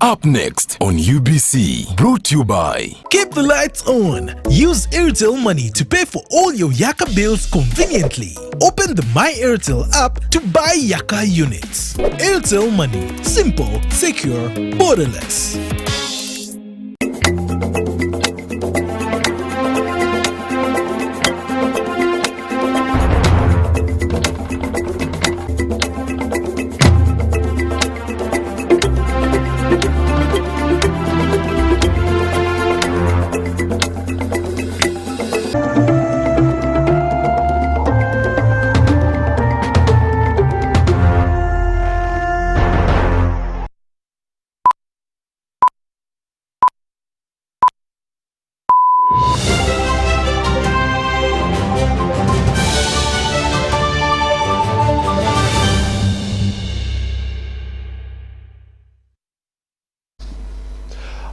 Up next on UBC, brought to you by... Keep the lights on. Use Airtel Money to pay for all your Yaka bills conveniently. Open the My Airtel app to buy Yaka units. Airtel Money. Simple, secure, borderless.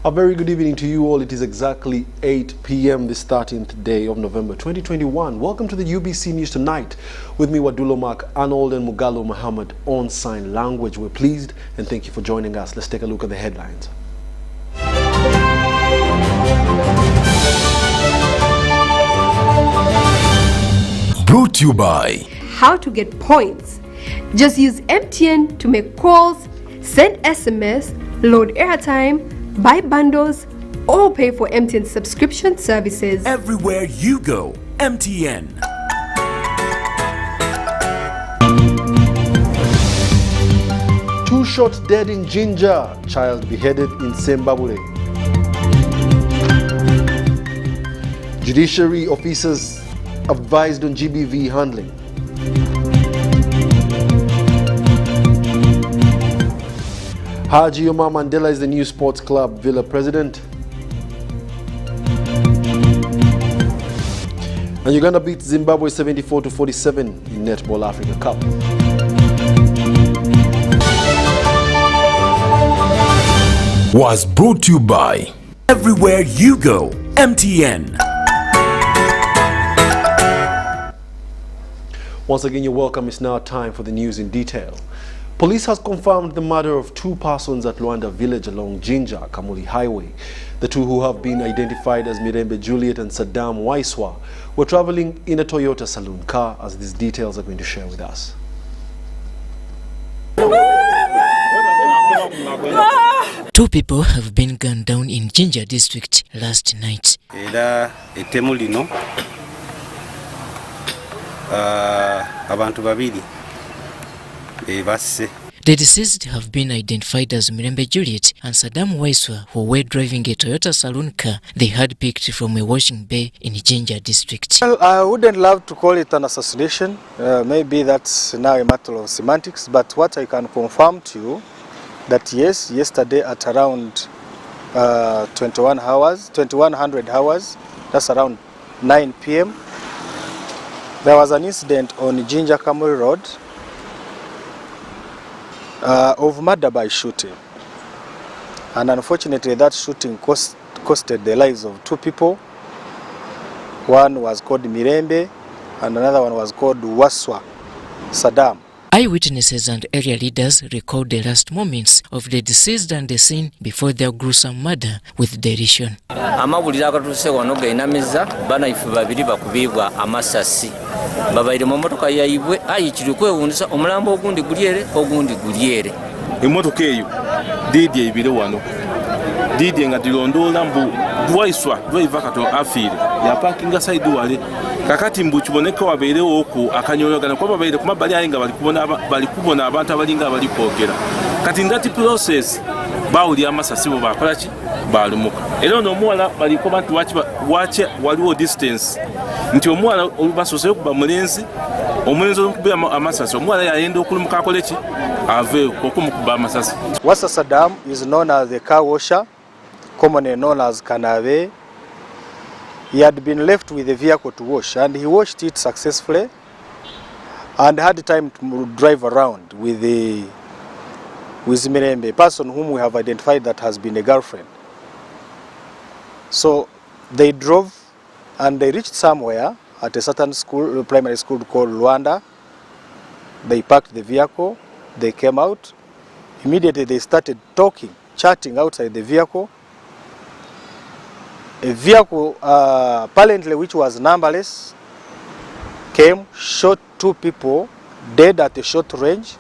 A very good evening to you all. It is exactly 8 p.m. this 13th day of November 2021. Welcome to the UBC News Tonight. With me, Wadulo Mark, Arnold and Mugalo Muhammad on sign language. We're pleased and thank you for joining us. Let's take a look at the headlines. Brought to you by... How to get points. Just use MTN to make calls, send SMS, load airtime, buy bundles, or pay for MTN subscription services. Everywhere you go, MTN. Two shots dead in Jinja. Child beheaded in Zimbabwe. Judiciary officers advised on GBV handling. Haji Omar Mandela is the new sports club Villa president. And Uganda beats Zimbabwe 74-47 in Netball Africa Cup. Was brought to you by... Everywhere you go, MTN. Once again, you're welcome. It's now time for the news in detail. Police has confirmed the murder of two persons at Luanda village along Jinja, Kamuli Highway. The two, who have been identified as Mirembe Juliet and Saddam Waiswa, were traveling in a Toyota saloon car, as these details are going to share with us. Two people have been gunned down in Jinja district last night. The deceased have been identified as Mirembe Juliet and Saddam Waiswa, who were driving a Toyota saloon car they had picked from a washing bay in Jinja district. Well, I wouldn't love to call it an assassination. Maybe that's now a matter of semantics, but what I can confirm to you that yes, yesterday at around 2100 hours, that's around 9 p.m., there was an incident on Jinja Kamuri Road of murder by shooting. And unfortunately, that shooting costed the lives of two people. One was called Mirembe and another one was called Waswa Saddam. Eyewitnesses and area leaders recalled the last moments of the deceased and the scene before their gruesome murder with derision. Amawulira akatuse wano gainamiza bana ifu babiri bakubibwa amasasi babaire mu motoka yayibwe ayikiri kwewunisa omulambo ogundi guliere emotoka eyo didi ibire wano didi nga dilondola mbu Waiswa driver kato afire ya parking side wale kakati mbu kiboneka wabeerewo oku akanyologana kwa babaire ku mabbali ayenga bali kubona abantu abalinga bali kwogera kati ndati process bawuli amasasi bo bakola ki balumuka era no muwala bali ko bantu wache waliwo distance nti omuwala olubasose okuba mulenzi omulenzi olukubira amasasi omuwala yayenda okulumuka akole ki ave okumukuba amasasi. Wasa Saddam is known as the car washer, commonly known as Kanave. He had been left with the vehicle to wash and he washed it successfully and had time to drive around with Mirembe, a person whom we have identified that has been a girlfriend. So they drove and they reached somewhere at a certain school, primary school called Luanda. They parked the vehicle, they came out. Immediately they started talking chatting outside the vehicle. A vehicle apparently which was numberless came, shot 2 people dead at a short range,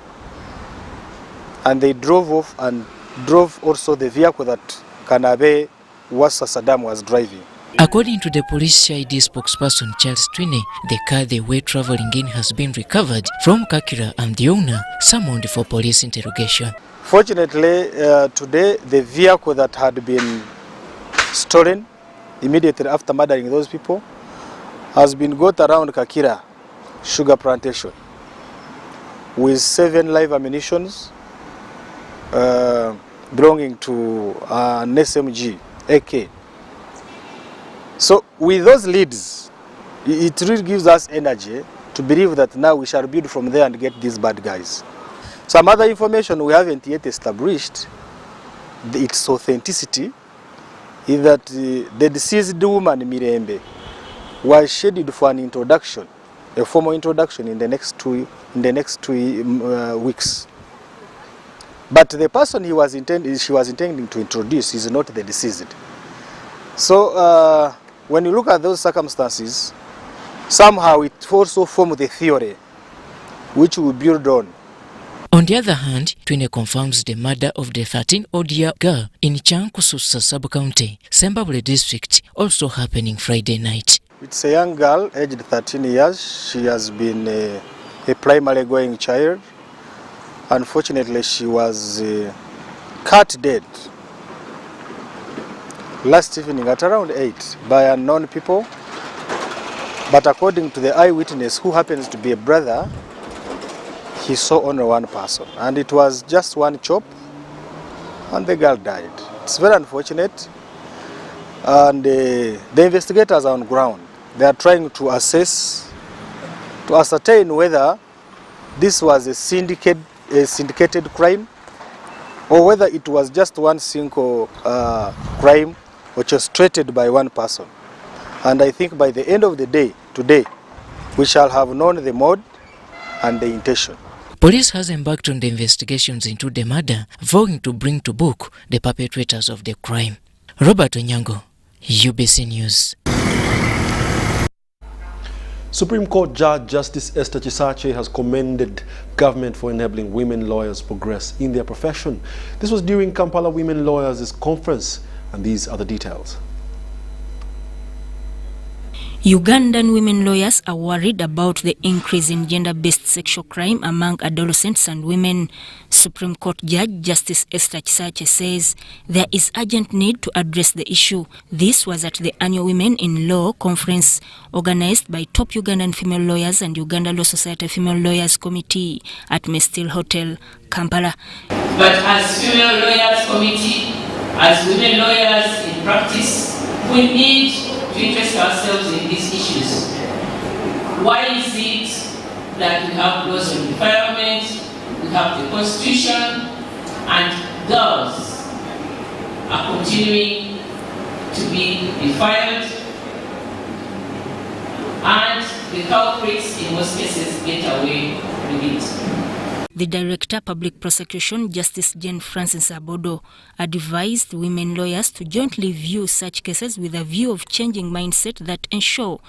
and they drove off and drove also the vehicle that Kanabe Wassa Saddam was driving. According to the police CID spokesperson Charles Twine, the car they were traveling in has been recovered from Kakira and the owner summoned for police interrogation. Fortunately, today the vehicle that had been stolen immediately after murdering those people has been got around Kakira sugar plantation with 7 live ammunitions belonging to an SMG AK. So with those leads, it really gives us energy to believe that now we shall build from there and get these bad guys. Some other information we haven't yet established its authenticity is that the deceased woman Mirembe was scheduled for an introduction, a formal introduction in the next two weeks. But the person she was intending to introduce is not the deceased. So when you look at those circumstances, somehow it also forms the theory which we build on. On the other hand, Twine confirms the murder of the 13-odd-year girl in Chankususa sub-county, Sembabule district, also happening Friday night. It's a young girl, aged 13 years. She has been a primary going child. Unfortunately, she was cut dead last evening at around 8 by unknown people. But according to the eyewitness, who happens to be a brother, he saw only one person, and it was just one chop, and the girl died. It's very unfortunate, and the investigators are on ground. They are trying to ascertain whether this was a syndicated crime, or whether it was just one single crime orchestrated by one person. And I think by the end of the day, today, we shall have known the mode and the intention. Police has embarked on the investigations into the murder, vowing to bring to book the perpetrators of the crime. Robert Onyango, UBC News. Supreme Court Judge Justice Esther Chisache has commended government for enabling women lawyers progress in their profession. This was during Kampala Women Lawyers Conference, and these are the details. Ugandan women lawyers are worried about the increase in gender-based sexual crime among adolescents and women. Supreme Court Judge Justice Esther Chisache says there is urgent need to address the issue. This was at the annual Women in Law conference organized by top Ugandan female lawyers and Uganda Law Society Female Lawyers Committee at Mestil Hotel, Kampala. But as female lawyers committee, as women lawyers in practice, we need to interest ourselves in these issues. Why is it that we have laws on environment, we have the Constitution, and girls are continuing to be defiled, and the culprits in most cases get away with it? The Director, Public Prosecution, Justice Jane Francis Abodo, advised women lawyers to jointly view such cases with a view of changing mindset that ensure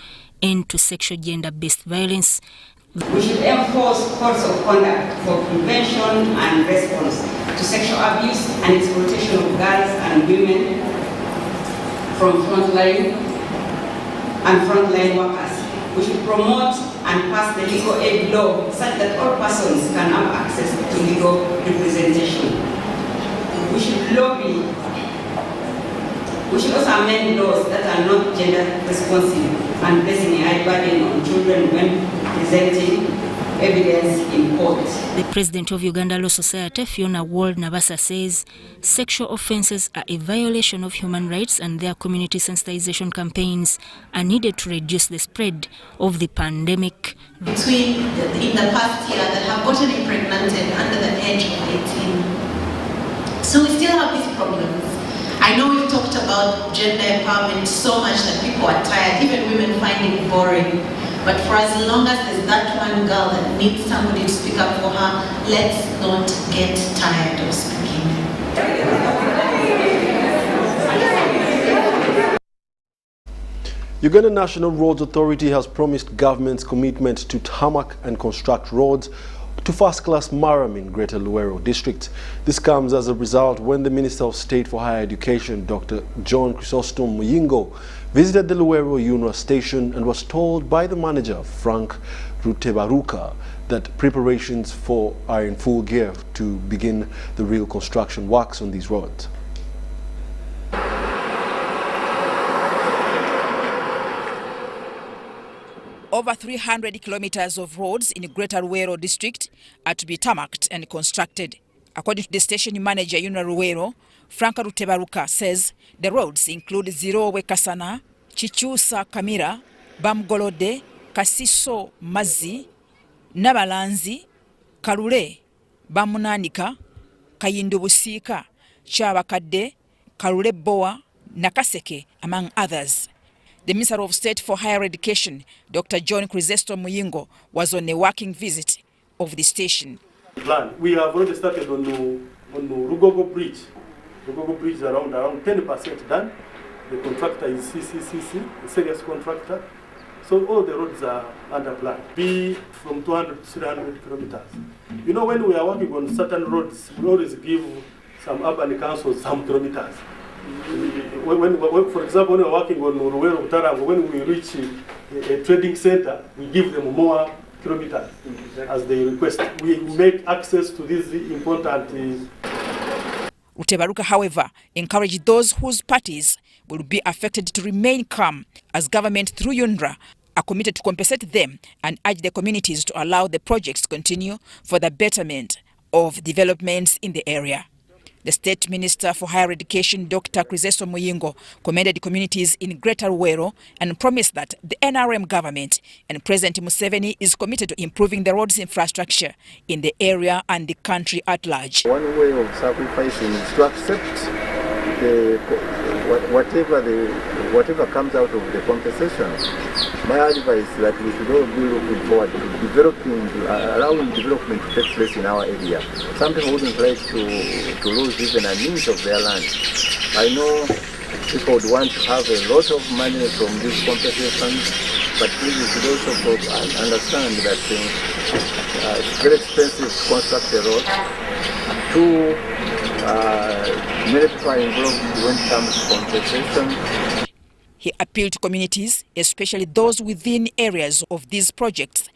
end to sexual gender-based violence. We should enforce codes of conduct for prevention and response to sexual abuse and exploitation of girls and women from frontline workers. We should promote and pass the legal aid law such that all persons can have access to legal representation. We should lobby. We should also amend laws that are not gender responsive and placing a high burden on children when presenting evidence in court. The President of Uganda Law Society, Fiona Ward Nabasa, says sexual offences are a violation of human rights and their community sensitization campaigns are needed to reduce the spread of the pandemic. In the past year that have gotten impregnated under the age of 18. So we still have these problems. I know we've talked about gender empowerment so much that people are tired, even women find it boring. But for as long as there's that one girl that needs somebody to speak up for her, let's not get tired of speaking. Uganda National Roads Authority has promised government's commitment to tarmac and construct roads to first-class Maram in Greater Luwero District. This comes as a result when the Minister of State for Higher Education, Dr. John Chrysostom Muyingo, visited the Luwero UNRA station and was told by the manager, Frank Rutebaruka, that preparations are in full gear to begin the real construction works on these roads. Over 300 kilometers of roads in Greater Luwero district are to be tarmacked and constructed. According to the station manager, UNRA Luwero, Frank Rutebaruka, says the roads include Zirowe Kasana, Chichusa Kamira, Bamgolode, Kasiso Mazi, Nabalanzi, Kalule, Bamunanika, Kayindubusika, Chabakade, Kalule Boa, Nakaseke, among others. The Minister of State for Higher Education, Dr. John Chrysostom Muyingo, was on a working visit of the station. We have already started on the Rugogo Bridge. Rugogo Bridge is around 10% done. The contractor is CCCC, a serious contractor. So all the roads are under plan. Be from 200 to 300 kilometers. You know, when we are working on certain roads, we always give some urban councils some kilometers. When, for example, when we're working on Luwero Utarango, when we reach a trading center, we give them more kilometers as they request. We make access to these important. Rutebaruka, however, encouraged those whose parties will be affected to remain calm, as government through UNRA are committed to compensate them and urge the communities to allow the projects to continue for the betterment of developments in the area. The State Minister for Higher Education, Dr. Chrysostom Muyingo, commended communities in Greater Luwero and promised that the NRM government and President Museveni is committed to improving the roads infrastructure in the area and the country at large. One way of sacrificing is to accept whatever comes out of the compensation. My advice is that we should all be looking forward to allowing development to take place in our area. Some people wouldn't like to lose even an inch of their land. I know people would want to have a lot of money from these compensations, but please we should also understand that it's very expensive to construct a road. Many people are involved when it comes to compensation. He appealed to communities, especially those within areas of these projects,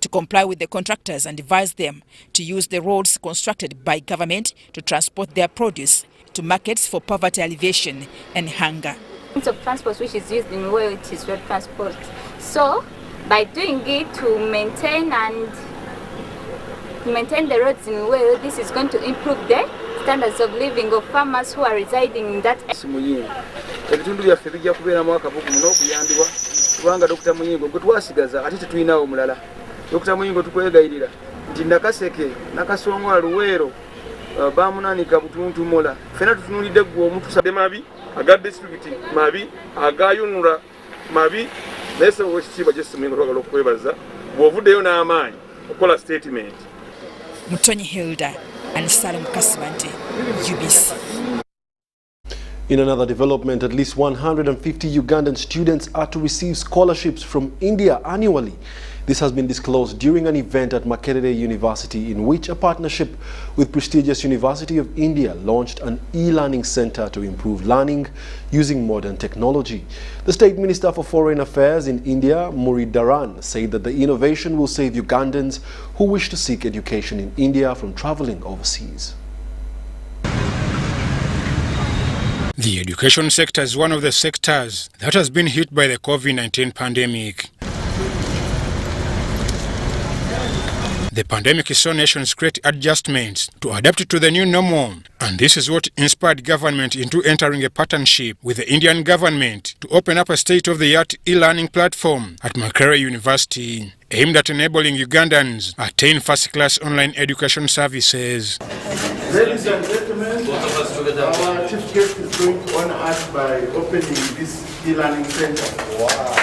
to comply with the contractors and advise them to use the roads constructed by government to transport their produce to markets for poverty alleviation and hunger. Means of transport which is used in where it is road transport. So, by doing it to maintain the roads in where this is going to improve the standards of living of farmers who are residing in that area. Ebitundu byaffe bijja kubeeramu akabugu muno okuyambibwa kubanga Dr. Muyingo gwe twasigaza ate tetulinawo omulala. Dr. Muyingo tukwegayirira nti Nakaseke, Nakasongola, Luwero, Bamunanika, Butuntumola ffenna tutunuulidde ggwe omutusabye mabi aga disitulikiti mabi aga UNRA mabi naye sebo ekitiibwa Jesse Muyingo twagala okwebaza bw'ovuddeyo n'amaanyi okukola statement. Mutonyi Hilda and Salem Kasibante, UBC. In another development, at least 150 Ugandan students are to receive scholarships from India annually. This has been disclosed during an event at Makerere University, in which a partnership with prestigious University of India launched an e-learning center to improve learning using modern technology. The State Minister for Foreign Affairs in India, Muridharan, said that the innovation will save Ugandans who wish to seek education in India from traveling overseas. The education sector is one of the sectors that has been hit by the COVID-19 pandemic. The pandemic saw nations create adjustments to adapt to the new normal, and this is what inspired government into entering a partnership with the Indian government to open up a state-of-the-art e-learning platform at Makerere University, aimed at enabling Ugandans attain first-class online education services. Ladies and gentlemen, our chief guest is going to honor us by opening this e-learning center. Wow.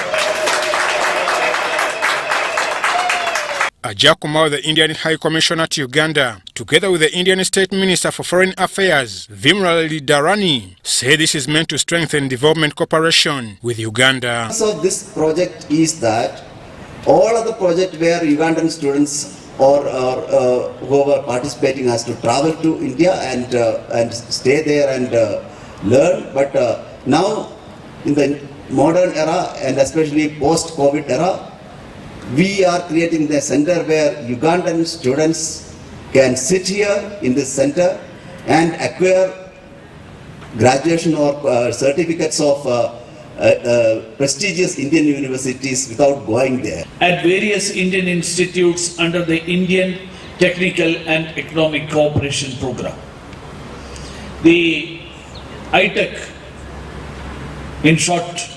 Ajakumao, the Indian High Commissioner to Uganda, together with the Indian State Minister for Foreign Affairs, Vimrali Dharani, say this is meant to strengthen development cooperation with Uganda. So this project is that all of the project where Ugandan students or whoever participating has to travel to India and stay there and learn. But now in the modern era and especially post-COVID era, we are creating the center where Ugandan students can sit here in this center and acquire graduation or certificates of prestigious Indian universities without going there. At various Indian institutes under the Indian Technical and Economic Cooperation Program. The ITEC, in short,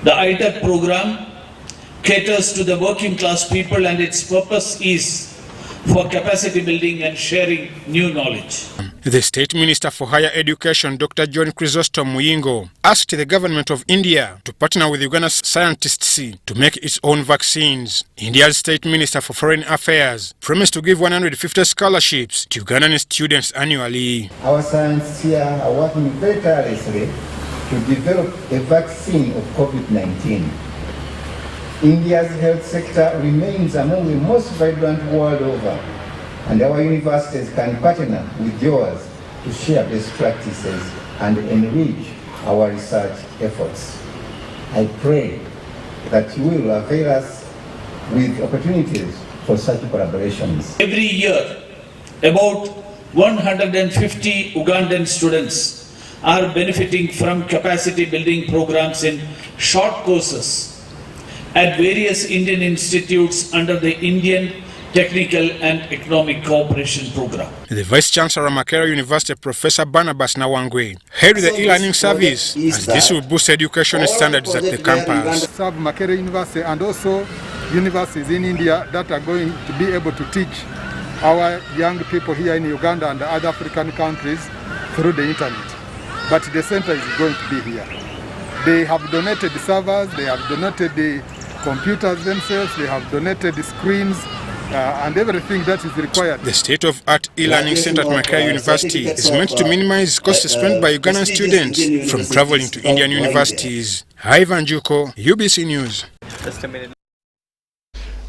the ITEC program caters to the working class people and its purpose is for capacity building and sharing new knowledge. The State Minister for Higher Education, Dr. John Chrysostom Muyingo, asked the government of India to partner with Uganda's scientists to make its own vaccines. India's State Minister for Foreign Affairs promised to give 150 scholarships to Ugandan students annually. Our scientists here are working very tirelessly to develop a vaccine of COVID-19. India's health sector remains among the most vibrant world over, and our universities can partner with yours to share best practices and enrich our research efforts. I pray that you will avail us with opportunities for such collaborations. Every year, about 150 Ugandan students are benefiting from capacity building programs in short courses at various Indian institutes under the Indian Technical and Economic Cooperation Program. The Vice-Chancellor of Makerere University, Professor Barnabas Nawangwe, headed the e-learning service as this will boost education standards at the campus. Serve Makerere University and also universities in India that are going to be able to teach our young people here in Uganda and other African countries through the internet. But the center is going to be here. They have donated the servers, they have donated the computers themselves, they have donated the screens and everything that is required. The state-of-art e-learning center at Makerere University is meant to minimize costs spent by Ugandan students from traveling to Indian universities. Ivan Juko, UBC News. Just a minute.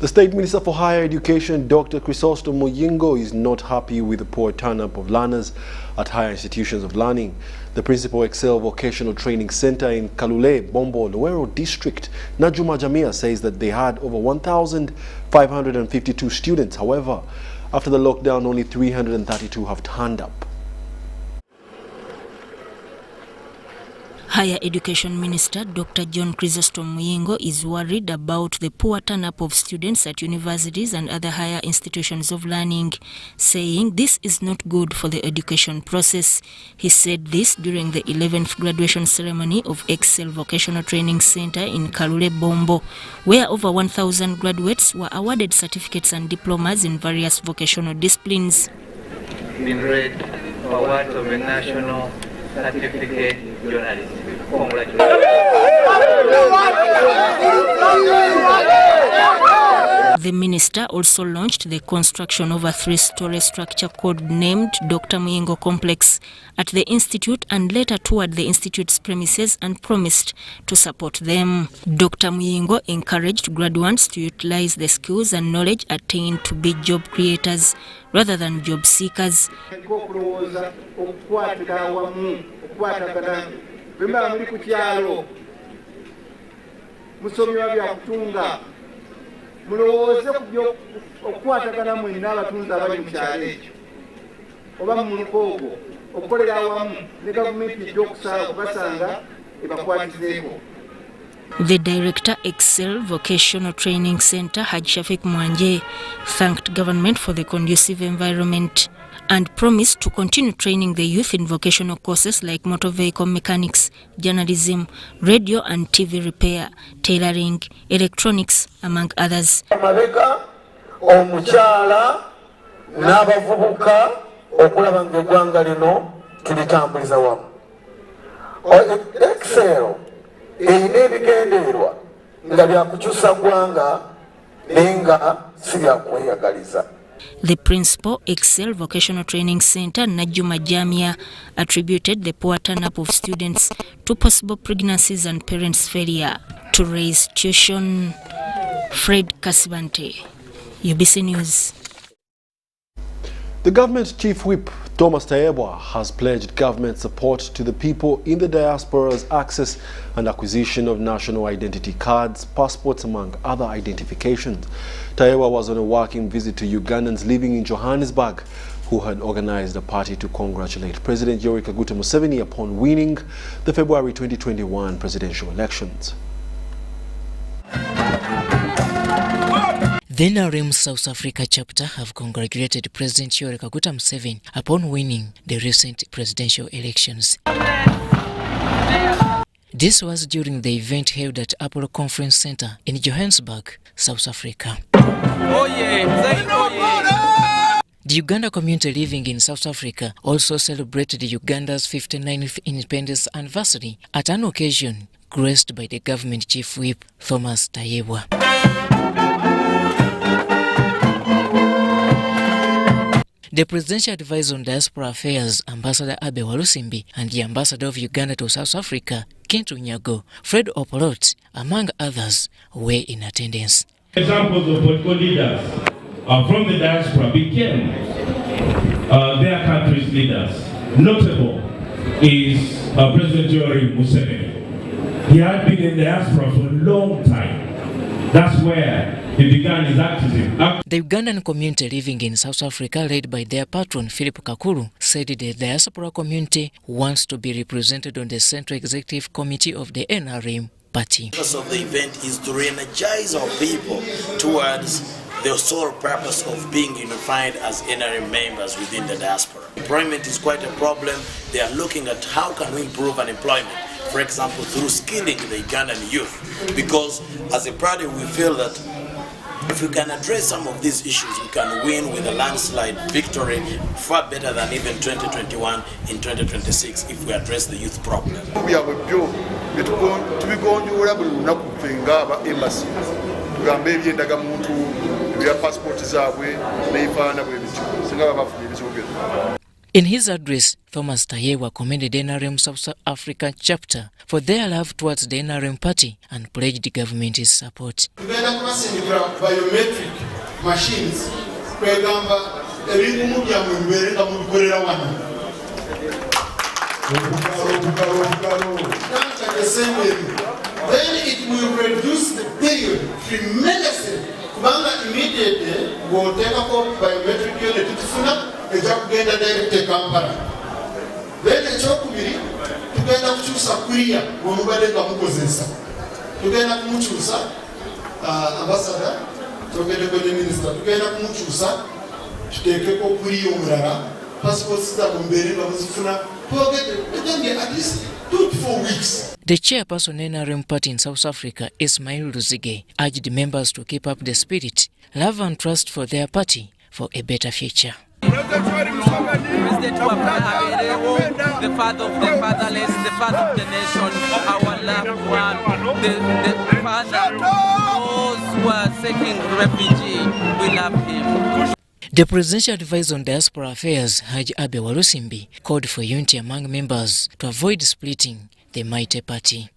The State Minister for Higher Education, Dr. Chrysostom Muyingo, is not happy with the poor turn-up of learners at higher institutions of learning. The Principal Excel Vocational Training Center in Kalule, Bombo, Luero District, Najuma Jamia, says that they had over 1,552 students. However, after the lockdown, only 332 have turned up. Higher Education Minister Dr. John Chrysostom Muyingo is worried about the poor turn-up of students at universities and other higher institutions of learning, saying this is not good for the education process. He said this during the 11th graduation ceremony of Excel Vocational Training Center in Kalule Bombo, where over 1,000 graduates were awarded certificates and diplomas in various vocational disciplines. Been read for award of a national certificate journalist. The minister also launched the construction of a 3-story structure codenamed Dr. Muyingo Complex at the institute and later toured the institute's premises and promised to support them. Dr. Muyingo encouraged graduates to utilize the skills and knowledge attained to be job creators rather than job seekers. Mulowooze ku okukwatagana mwenna abatunzi abali mu kyalo ekyo oba mu mukoogo okukolera awamu ne gavumenti ejja okusaala kubasanga ebakwatizeeko. The director, Excel Vocational Training Center, Haj Shafik Mwanje, thanked government for the conducive environment and promised to continue training the youth in vocational courses like motor vehicle mechanics, journalism, radio and TV repair, tailoring, electronics, among others. Amabega omukyala n'abavubuka okulaba ng'eggwanga lino tulitambuliza wamu. Excel erina ebigendererwa nga byakukyusa ggwanga nenga sibya kweyagaliza. The principal, Excel Vocational Training Center, Najuma Jamia, attributed the poor turn-up of students to possible pregnancies and parents' failure to raise tuition. Fred Kasibante, UBC News. The government chief whip, Thomas Tayebwa, has pledged government support to the people in the diaspora's access and acquisition of national identity cards, passports, among other identifications. Tayebwa was on a working visit to Ugandans living in Johannesburg, who had organized a party to congratulate President Yoweri Kaguta Museveni upon winning the February 2021 presidential elections. The NRM South Africa chapter have congratulated President Yoweri Kaguta Museveni upon winning the recent presidential elections. This was during the event held at Apollo Conference Center in Johannesburg, South Africa. The Uganda community living in South Africa also celebrated Uganda's 59th independence anniversary at an occasion graced by the government chief whip, Thomas Tayebwa. The Presidential Advisor on Diaspora Affairs, Ambassador Abe Walusimbi, and the Ambassador of Uganda to South Africa, Kintu Nyago, Fred Opolot, among others, were in attendance. Examples of political leaders from the diaspora became their country's leaders. Notable is President Yoweri Museveni. He had been in the diaspora for a long time. That's where he began his activism. The Ugandan community living in South Africa, led by their patron Philip Kakulu, said the diaspora community wants to be represented on the Central Executive Committee of the NRM party. The purpose of the event is to re-energize our people towards the sole purpose of being unified as NRM members within the diaspora. Employment is quite a problem. They are looking at how can we improve unemployment, for example, through skilling the Ugandan youth. Because as a party, we feel that if we can address some of these issues, we can win with a landslide victory far better than even 2021 in 2026 if we address the youth problem. In his address, Thomas Tayebwa commended the NRM South Africa chapter for their love towards the NRM party and pledged the government's support. Biometric machines, then it will reduce the period tremendously. Immediately, we'll take up biometric unit direct Kampala. Then the chokubiri, tugenda kuchusa kuria, wamubadeka mukozesa. Tugenda kumuchusa, ambassador, tugenda kwenye minister, tugenda kumuchusa, tutekeko kuria umurara, passports za mumbere bamuzifuna, tugende at least 2 to 4 weeks. The chairperson NRM party in South Africa, Ismail Luzige, urged members to keep up the spirit, love and trust for their party for a better future. President the father of the fatherless, the father of the nation, our loved one, the father of those who are seeking refugee, we love him. The Presidential Advisor on Diaspora Affairs, Haji Abe Walusimbi, called for unity among members to avoid splitting the mighty party.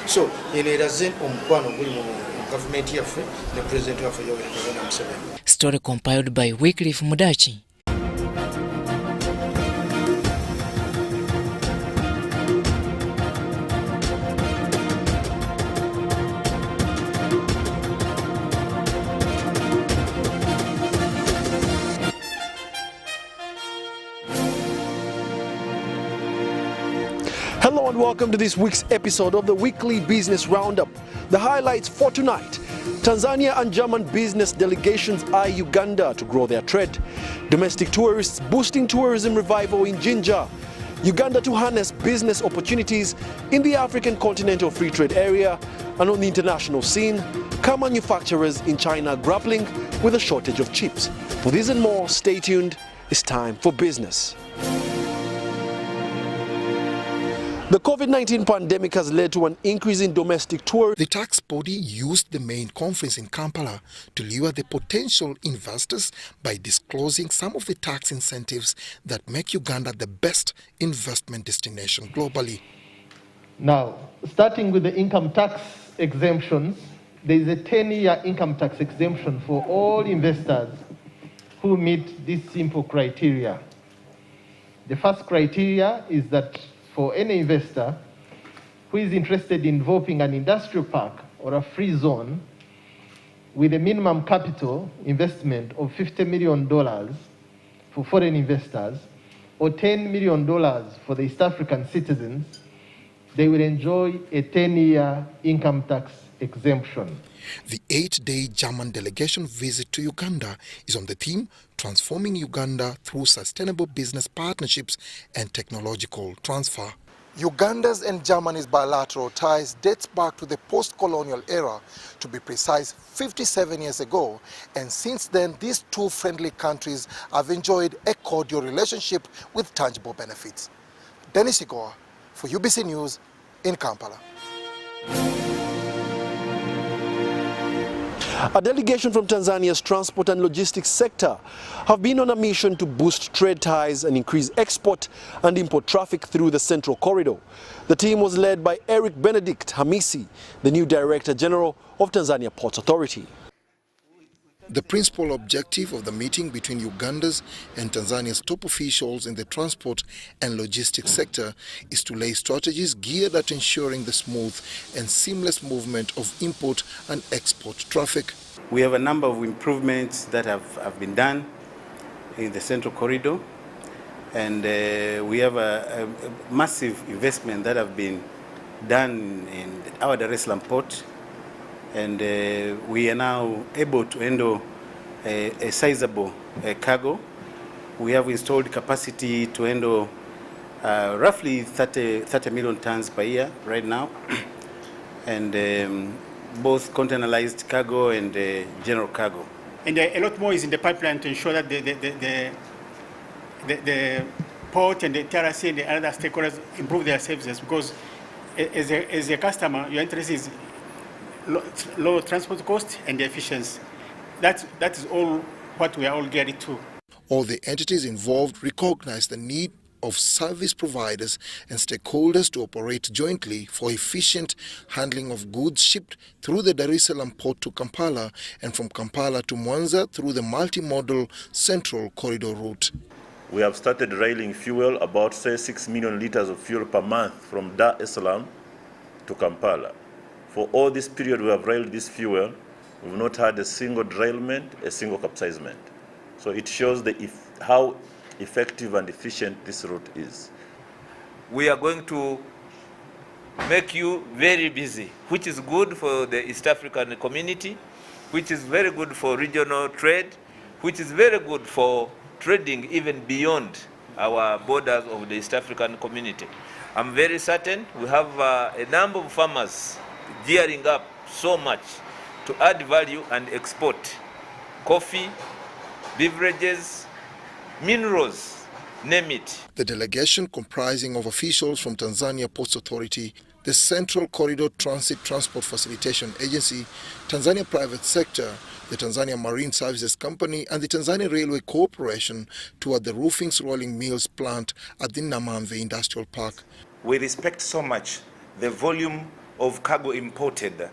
So yeneraze omukwano guli mu government yaffe ne president waffe Yoweri Kaguta Museveni. Story compiled by Wycliffe Mudachi. Hello and welcome to this week's episode of the Weekly Business Roundup. The highlights for tonight: Tanzania and German business delegations eye Uganda to grow their trade. Domestic tourists boosting tourism revival in Jinja. Uganda to harness business opportunities in the African Continental Free Trade Area. And on the international scene, car manufacturers in China grappling with a shortage of chips. For this and more, stay tuned. It's time for business. The COVID-19 pandemic has led to an increase in domestic tourism. The tax body used the main conference in Kampala to lure the potential investors by disclosing some of the tax incentives that make Uganda the best investment destination globally. Now, starting with the income tax exemptions, there is a 10-year income tax exemption for all investors who meet this simple criteria. The first criteria is that for any investor who is interested in developing an industrial park or a free zone with a minimum capital investment of $50 million for foreign investors or $10 million for the East African citizens, they will enjoy a 10-year income tax exemption. The 8-day German delegation visit to Uganda is on the theme Transforming Uganda through Sustainable Business Partnerships and Technological Transfer. Uganda's and Germany's bilateral ties dates back to the post-colonial era, to be precise 57 years ago, and since then these two friendly countries have enjoyed a cordial relationship with tangible benefits. Dennis Igoa for UBC News in Kampala. A delegation from Tanzania's transport and logistics sector have been on a mission to boost trade ties and increase export and import traffic through the Central Corridor. The team was led by Eric Benedict Hamisi, the new Director General of Tanzania Ports Authority. The principal objective of the meeting between Uganda's and Tanzania's top officials in the transport and logistics sector is to lay strategies geared at ensuring the smooth and seamless movement of import and export traffic. We have a number of improvements that have been done in the Central Corridor, and we have a massive investment that have been done in our Dar es Salaam port. And we are now able to handle a sizable cargo. We have installed capacity to handle roughly 30 million tons per year right now, and both containerized cargo and general cargo. And a lot more is in the pipeline to ensure that the port and the TRC and the other stakeholders improve their services, because as a customer, your interest is low transport cost and efficiency. That is all what we are all geared to. All the entities involved recognize the need of service providers and stakeholders to operate jointly for efficient handling of goods shipped through the Dar es Salaam port to Kampala and from Kampala to Mwanza through the multimodal Central Corridor route. We have started railing fuel, about 6 million liters of fuel per month from Dar es Salaam to Kampala. For all this period we have railed this fuel, we've not had a single derailment, a single capsizement. So it shows how effective and efficient this route is. We are going to make you very busy, which is good for the East African community, which is very good for regional trade, which is very good for trading even beyond our borders of the East African community. I'm very certain we have a number of farmers gearing up so much to add value and export coffee, beverages, minerals, name it. The delegation, comprising of officials from Tanzania Ports Authority, the Central Corridor Transit Transport Facilitation Agency, Tanzania Private Sector, the Tanzania Marine Services Company and the Tanzania Railway Corporation toured the Roofings Rolling Mills plant at the Namamve Industrial Park. We respect so much the volume of cargo imported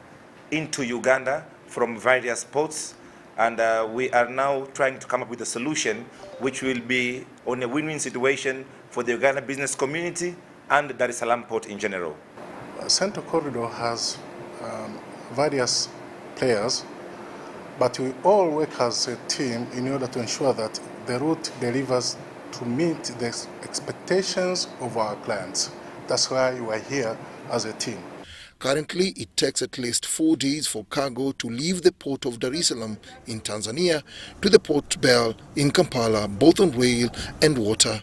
into Uganda from various ports, and we are now trying to come up with a solution which will be on a win-win situation for the Uganda business community and the Dar es Salaam port in general. Central Corridor has various players, but we all work as a team in order to ensure that the route delivers to meet the expectations of our clients. That's why we are here as a team. Currently, it takes at least 4 days for cargo to leave the port of Dar es Salaam in Tanzania to the Port Bell in Kampala, both on rail and water.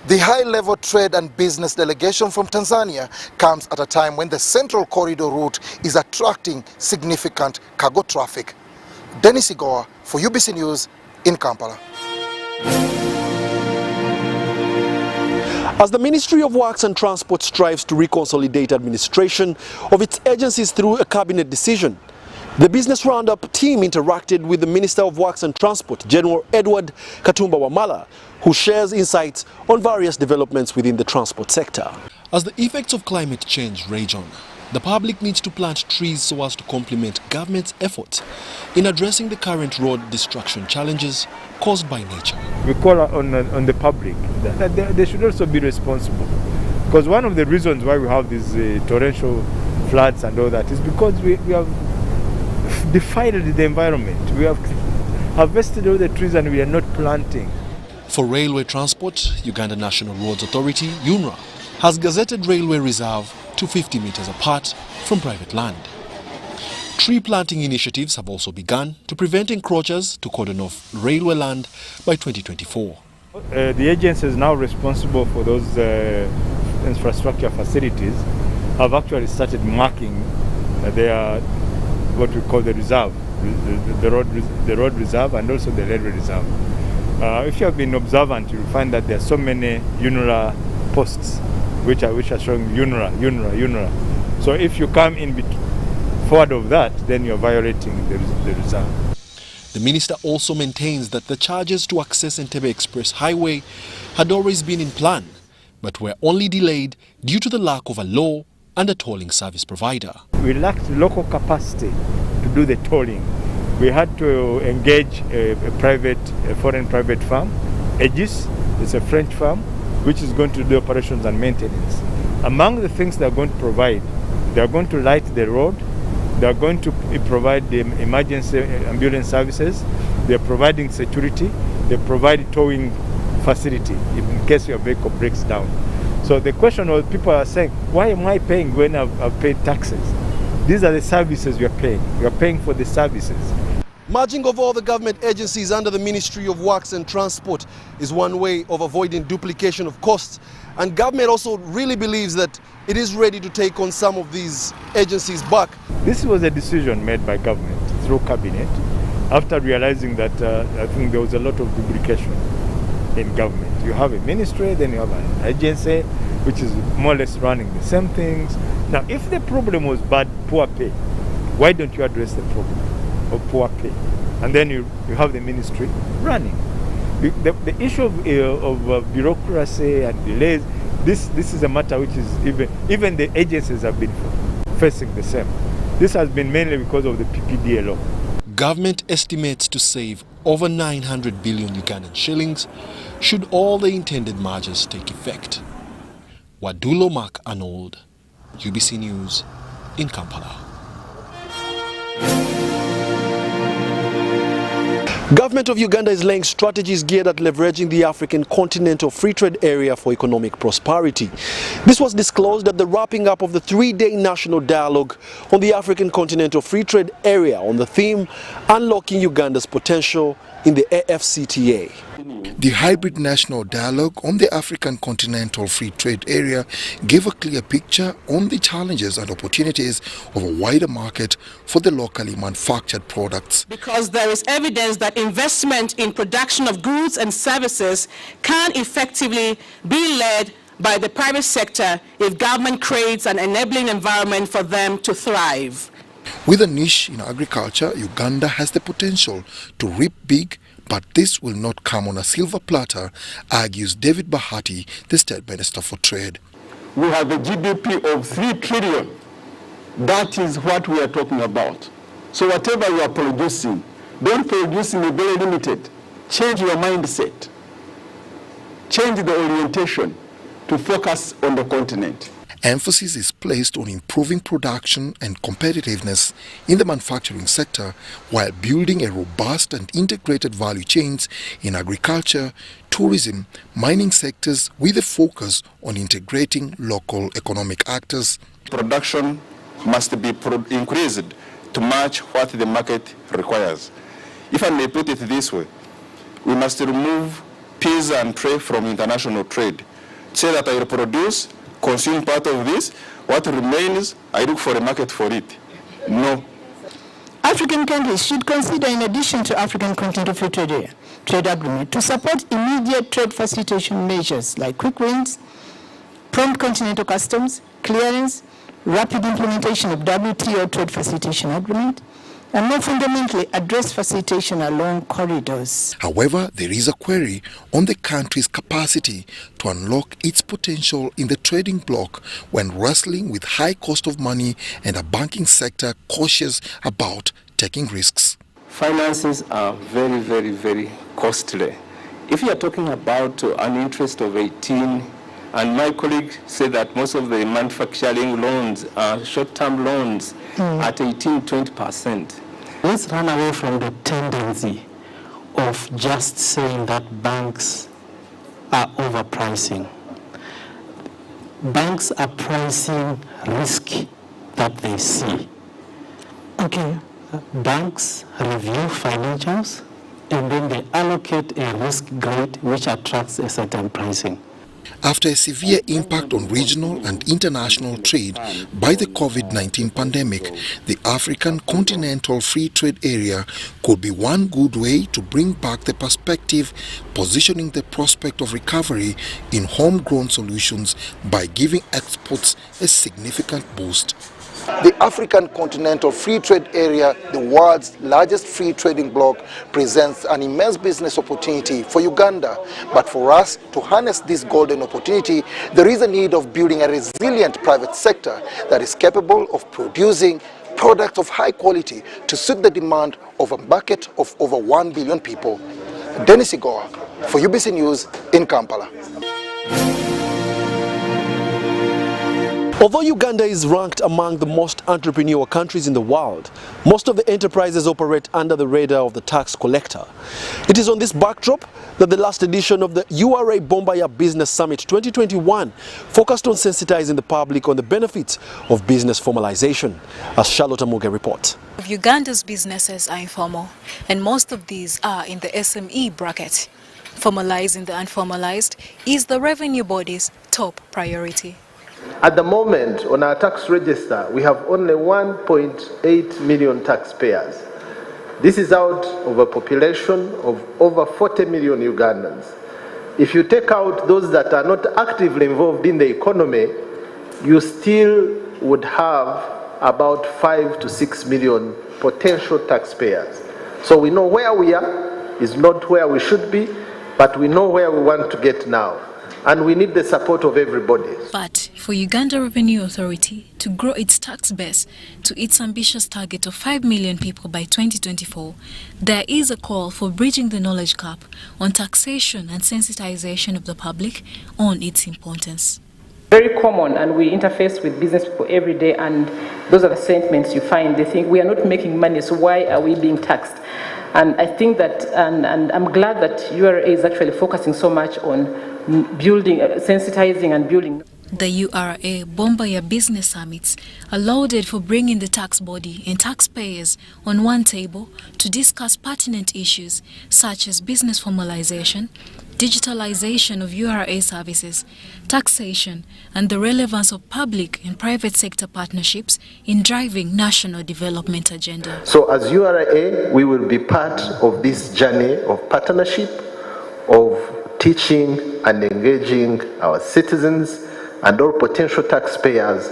The high-level trade and business delegation from Tanzania comes at a time when the Central Corridor route is attracting significant cargo traffic. Dennis Igoa for UBC News in Kampala. As the Ministry of Works and Transport strives to reconsolidate administration of its agencies through a cabinet decision, the Business Roundup team interacted with the Minister of Works and Transport, General Edward Katumba Wamala, who shares insights on various developments within the transport sector. As the effects of climate change rage on, the public needs to plant trees so as to complement government's efforts in addressing the current road destruction challenges caused by nature. We call on the public that they should also be responsible, because one of the reasons why we have these torrential floods and all that is because we have defiled the environment. We have harvested all the trees and we are not planting. For railway transport, Uganda National Roads Authority, UNRA, has gazetted railway reserve to 50 meters apart from private land. Tree planting initiatives have also begun to prevent encroachers to cordon off railway land by 2024. The agencies now responsible for those infrastructure facilities have actually started marking their what we call the reserve, the road reserve and also the railway reserve. If you have been observant, you'll find that there are so many UNRA posts which are showing UNRA. So if you come in forward of that, then you're violating the reserve. The minister also maintains that the charges to access Entebbe Express Highway had always been in plan, but were only delayed due to the lack of a law and a tolling service provider. We lacked local capacity to do the tolling. We had to engage a foreign private firm, Aegis, it's a French firm, which is going to do operations and maintenance. Among the things they're going to provide, they're going to light the road, they're going to provide the emergency ambulance services, they're providing security, they provide towing facility in case your vehicle breaks down. So the question was, people are saying, why am I paying when I've paid taxes? These are the services you're paying. You're paying for the services. Merging of all the government agencies under the Ministry of Works and Transport is one way of avoiding duplication of costs. And government also really believes that it is ready to take on some of these agencies back. This was a decision made by government through cabinet after realizing that I think there was a lot of duplication in government. You have a ministry, then you have an agency, which is more or less running the same things. Now, if the problem was poor pay, why don't you address the problem of poor pay? And then you have the ministry running. The issue of bureaucracy and delays, this is a matter which is even the agencies have been facing the same. This has been mainly because of the PPDA law. Government estimates to save over 900 billion Ugandan shillings should all the intended mergers take effect. Wadulo Mark Arnold, UBC News in Kampala. Government of Uganda is laying strategies geared at leveraging the African Continental Free Trade Area for economic prosperity. This was disclosed at the wrapping up of the 3-day national dialogue on the African Continental Free Trade Area on the theme Unlocking Uganda's Potential in the AfCFTA. The hybrid national dialogue on the African Continental Free Trade Area gave a clear picture on the challenges and opportunities of a wider market for the locally manufactured products. Because there is evidence that investment in production of goods and services can effectively be led by the private sector if government creates an enabling environment for them to thrive. With a niche in agriculture, Uganda has the potential to reap big, but this will not come on a silver platter, argues David Bahati, the State Minister for Trade. We have a GDP of 3 trillion. That is what we are talking about. So whatever you are producing, don't produce in a very limited. Change your mindset. Change the orientation to focus on the continent. Emphasis is placed on improving production and competitiveness in the manufacturing sector while building a robust and integrated value chains in agriculture, tourism, mining sectors with a focus on integrating local economic actors. Production must be increased to match what the market requires. If I may put it this way, we must remove peas and tray from international trade. Say that I will produce, consume part of this, what remains, I look for a market for it. No. African countries should consider, in addition to African Continental Free Trade Area trade agreement, to support immediate trade facilitation measures like quick wins, prompt continental customs, clearance, rapid implementation of WTO trade facilitation agreement, and more fundamentally, address facilitation along corridors. However, there is a query on the country's capacity to unlock its potential in the trading bloc when wrestling with high cost of money and a banking sector cautious about taking risks. Finances are very, very, very costly. If you are talking about an interest of 18, and my colleague said that most of the manufacturing loans are short-term loans at 18-20%. Let's run away from the tendency of just saying that banks are overpricing. Banks are pricing risk that they see. Okay, banks review financials and then they allocate a risk grade which attracts a certain pricing. After a severe impact on regional and international trade by the COVID-19 pandemic, the African Continental Free Trade Area could be one good way to bring back the perspective, positioning the prospect of recovery in homegrown solutions by giving exports a significant boost. The African Continental Free Trade Area, the world's largest free trading bloc, presents an immense business opportunity for Uganda. But for us to harness this golden opportunity, there is a need of building a resilient private sector that is capable of producing products of high quality to suit the demand of a market of over 1 billion people. Dennis Igoa for UBC News in Kampala. Although Uganda is ranked among the most entrepreneurial countries in the world, most of the enterprises operate under the radar of the tax collector. It is on this backdrop that the last edition of the URA Bombaya Business Summit 2021 focused on sensitizing the public on the benefits of business formalization, as Charlotte Amuge reports. Uganda's businesses are informal, and most of these are in the SME bracket. Formalizing the unformalized is the revenue body's top priority. At the moment, on our tax register, we have only 1.8 million taxpayers. This is out of a population of over 40 million Ugandans. If you take out those that are not actively involved in the economy, you still would have about 5 to 6 million potential taxpayers. So we know where we are is not where we should be, but we know where we want to get now. And we need the support of everybody. But for Uganda Revenue Authority to grow its tax base to its ambitious target of 5 million people by 2024, there is a call for bridging the knowledge gap on taxation and sensitization of the public on its importance. Very common, and we interface with business people every day, and those are the sentiments you find. They think we are not making money, so why are we being taxed? And I think that, and I'm glad that URA is actually focusing so much on building, sensitizing and building. The URA Bombaya Business Summits are lauded for bringing the tax body and taxpayers on one table to discuss pertinent issues such as business formalization, digitalization of URA services, taxation, and the relevance of public and private sector partnerships in driving national development agenda. So as URA, we will be part of this journey of partnership, of teaching and engaging our citizens and all potential taxpayers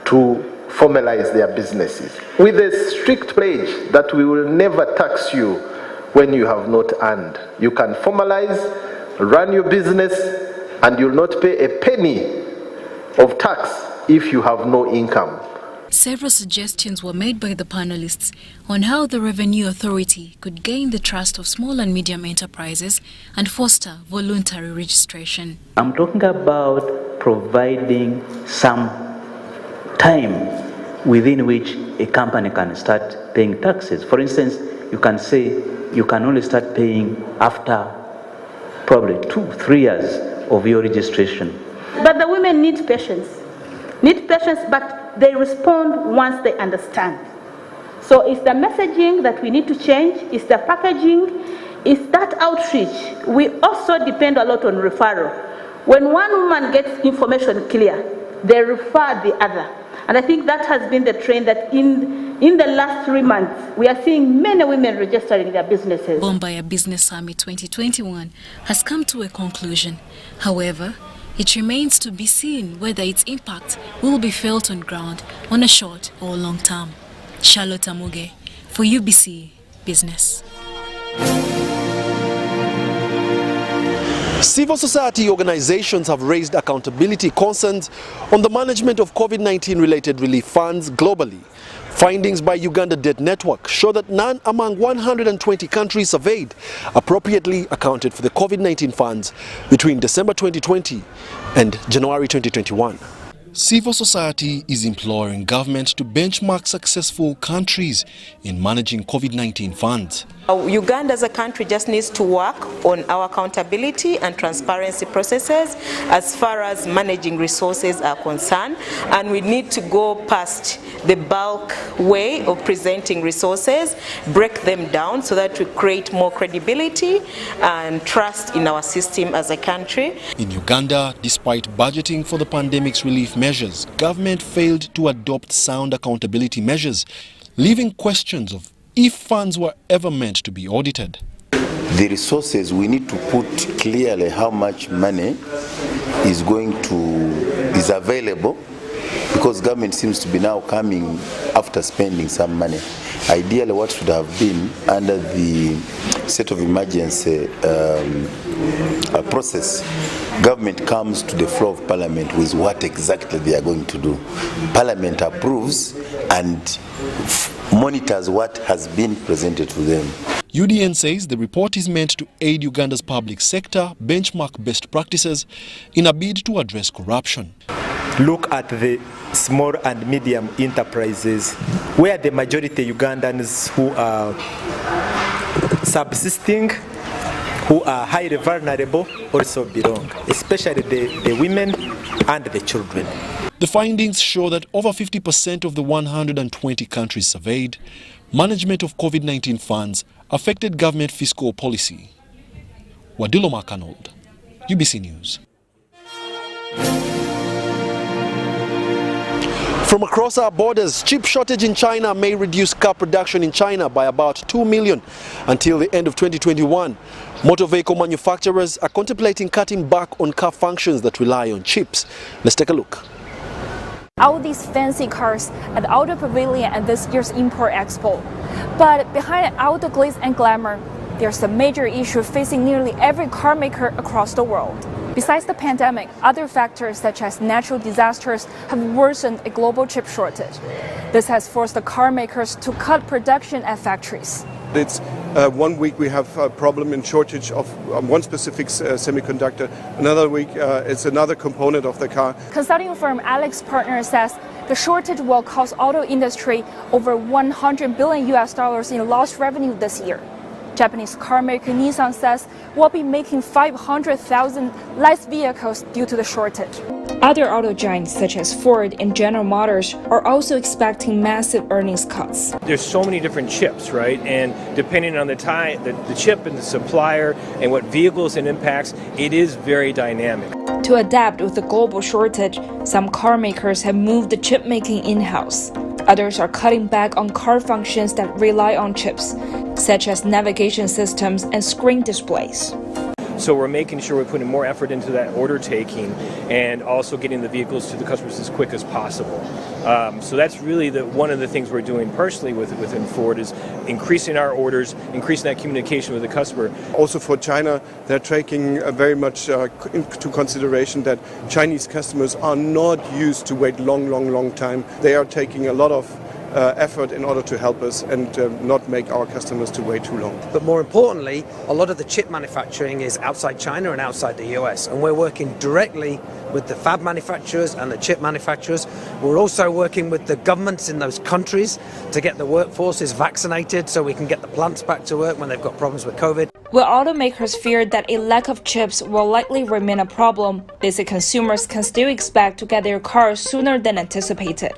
to formalize their businesses, with a strict pledge that we will never tax you when you have not earned. You can formalize, run your business, and you'll not pay a penny of tax if you have no income. Several suggestions were made by the panelists on how the Revenue Authority could gain the trust of small and medium enterprises and foster voluntary registration. I'm talking about providing some time within which a company can start paying taxes. For instance, you can say you can only start paying after probably 2-3 years of your registration. But the women need patience, but they respond once they understand. So it's the messaging that we need to change, it's the packaging, it's that outreach. We also depend a lot on referral. When one woman gets information clear, they refer the other. And I think that has been the trend that in the last 3 months, we are seeing many women registering their businesses. Bombaya Business Summit 2021 has come to a conclusion. However, It remains to be seen whether its impact will be felt on ground on a short or long term. Charlotte Amuge for UBC Business. Civil society organizations have raised accountability concerns on the management of COVID-19 related relief funds globally. Findings by Uganda Debt Network show that none among 120 countries surveyed appropriately accounted for the COVID-19 funds between December 2020 and January 2021. Civil society is imploring government to benchmark successful countries in managing COVID-19 funds. Uganda as a country just needs to work on our accountability and transparency processes as far as managing resources are concerned, and we need to go past the bulk way of presenting resources, break them down so that we create more credibility and trust in our system as a country. In Uganda, despite budgeting for the pandemic's relief measures, government failed to adopt sound accountability measures, leaving questions of if funds were ever meant to be audited. The resources, we need to put clearly how much money is available, because government seems to be now coming after spending some money. Ideally, what should have been under the state of emergency process, government comes to the floor of parliament with what exactly they are going to do. Parliament approves and monitors what has been presented to them. UDN says the report is meant to aid Uganda's public sector benchmark best practices in a bid to address corruption. Look at the small and medium enterprises, where the majority of Ugandans who are subsisting, who are highly vulnerable, also belong, especially the women and the children. The findings show that over 50% of the 120 countries surveyed, management of COVID-19 funds affected government fiscal policy. Wadilo Makanold, UBC News. From across our borders, chip shortage in China may reduce car production in China by about 2 million until the end of 2021. Motor vehicle manufacturers are contemplating cutting back on car functions that rely on chips. Let's take a look. All these fancy cars at the Auto Pavilion at this year's Import Expo. But behind all the glitz and glamour, there's a major issue facing nearly every car maker across the world. Besides the pandemic, other factors such as natural disasters have worsened a global chip shortage. This has forced the car makers to cut production at factories. It's 1 week we have a problem in shortage of one specific semiconductor. Another week it's another component of the car. Consulting firm Alex Partners says the shortage will cost auto industry over $100 billion in lost revenue this year. Japanese car maker Nissan says we'll be making 500,000 less vehicles due to the shortage. Other auto giants such as Ford and General Motors are also expecting massive earnings cuts. There's so many different chips, right? And depending on the chip and the supplier and what vehicles it impacts, it is very dynamic. To adapt with the global shortage, some car makers have moved the chip making in-house. Others are cutting back on car functions that rely on chips, such as navigation systems and screen displays. So we're making sure we're putting more effort into that order taking and also getting the vehicles to the customers as quick as possible. So that's really one of the things we're doing personally within Ford is increasing our orders, increasing that communication with the customer. Also for China, they're taking very much into consideration that Chinese customers are not used to wait long time. They are taking a lot of effort in order to help us and not make our customers to wait too long. But more importantly, a lot of the chip manufacturing is outside China and outside the US, and we're working directly with the fab manufacturers and the chip manufacturers. We're also working with the governments in those countries to get the workforces vaccinated so we can get the plants back to work when they've got problems with COVID. While automakers fear that a lack of chips will likely remain a problem, they say consumers can still expect to get their cars sooner than anticipated.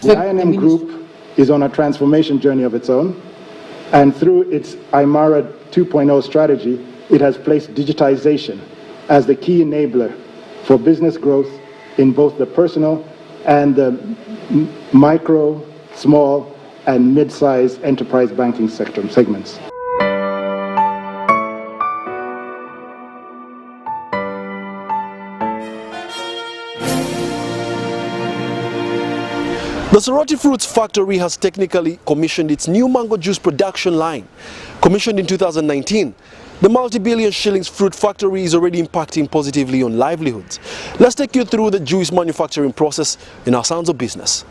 The I&M Group is on a transformation journey of its own, and through its IMARA 2.0 strategy, it has placed digitization as the key enabler for business growth in both the personal and the micro, small, and mid-sized enterprise banking sector segments. The Soroti Fruits Factory has technically commissioned its new mango juice production line. Commissioned in 2019, the multi-billion shillings fruit factory is already impacting positively on livelihoods. Let's take you through the juice manufacturing process in our Sounds of Business.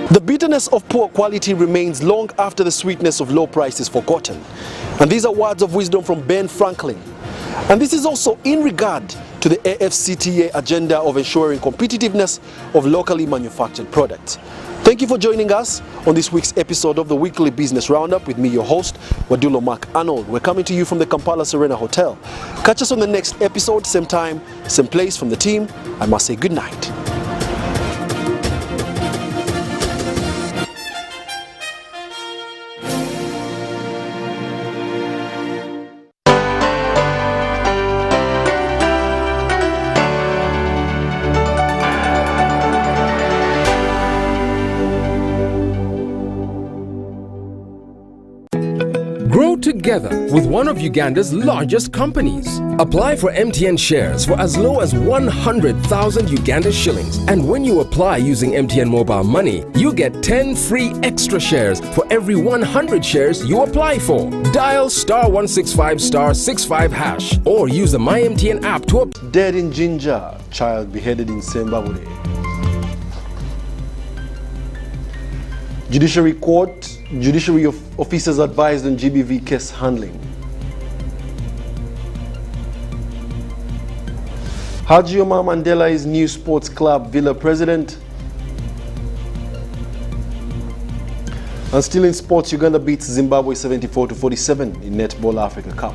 The bitterness of poor quality remains long after the sweetness of low price is forgotten. And these are words of wisdom from Ben Franklin. And this is also in regard to the AFCTA agenda of ensuring competitiveness of locally manufactured products. Thank you for joining us on this week's episode of the Weekly Business Roundup with me, your host, Wadulo Mark Arnold. We're coming to you from the Kampala Serena Hotel. Catch us on the next episode, same time, same place. From the team, I must say good night. Grow together with one of Uganda's largest companies. Apply for MTN shares for as low as 100,000 Uganda shillings. And when you apply using MTN Mobile Money, you get 10 free extra shares for every 100 shares you apply for. Dial *165 *65 hash or use the MyMTN app to apply. Dead in Jinja, child beheaded in Zimbabwe. Judiciary officers advised on GBV case handling. Haji Omar Mandela is new sports club Villa president. And still in sports, Uganda beats Zimbabwe 74-47 in Netball Africa Cup.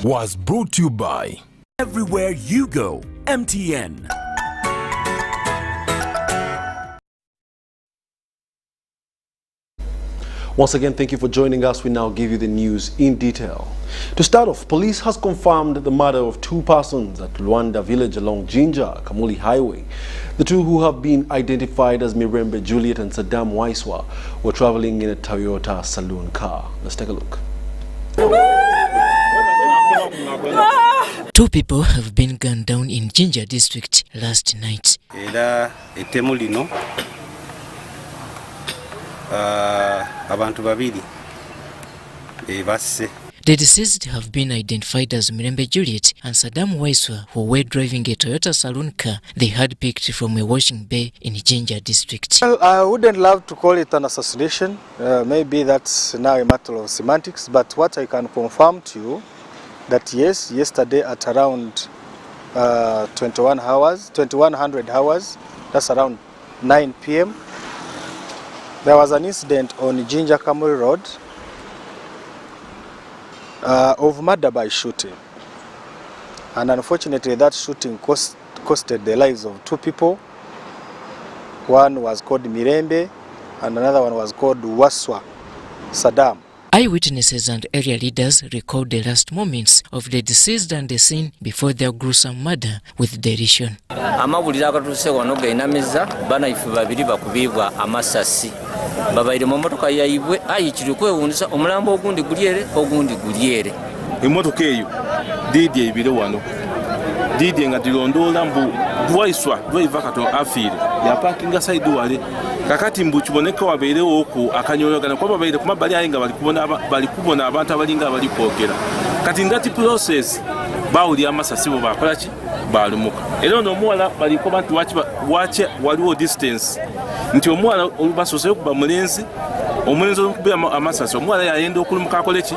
Was brought to you by Everywhere You Go, MTN. Once again, thank you for joining us. We now give you the news in detail. To start off, police has confirmed the murder of two persons at Luanda village along Jinja, Kamuli Highway. The two, who have been identified as Mirembe Juliet and Saddam Waiswa, were traveling in a Toyota saloon car. Let's take a look. Two people have been gunned down in Jinja district last night. The The deceased have been identified as Mirembe Juliet and Saddam Waiswa, who were driving a Toyota saloon car they had picked from a washing bay in Jinja district. Well, I wouldn't love to call it an assassination. Maybe that's now a matter of semantics, but what I can confirm to you that yes, yesterday at around 2100 hours, that's around 9 p.m., there was an incident on Jinja Kamuri Road of murder by shooting. And unfortunately, that shooting costed the lives of 2 people. One was called Mirembe and another one was called Waswa Saddam. Eyewitnesses and area leaders recalled the last moments of the deceased and the scene before their gruesome murder with derision. Amawulira agatuse wano gainamiza bana ifu babiri bakubibwa amasasi. Babaire mu motoka yayibwe ayikiri kwewunisa omulambo ogundi guliere. Emotoka eyo didi ebire wano. Didi nga dilondola mbu Waiswa driver kato afire ya parking side wale. Kakati mbu kiboneka wabeire oku akanyologana kwa babaire kuma bali ayenga bali kubona abantu abalinga abali kwogera. Kati ndati process bawuli amasasi bo bakola ki balumuka. Era no muwala bali ko bantu wache waliwo distance. Nti omuwala olubasose kuba mulenzi omulenzi okuba amasasi omuwala yayenda okulumuka akole ki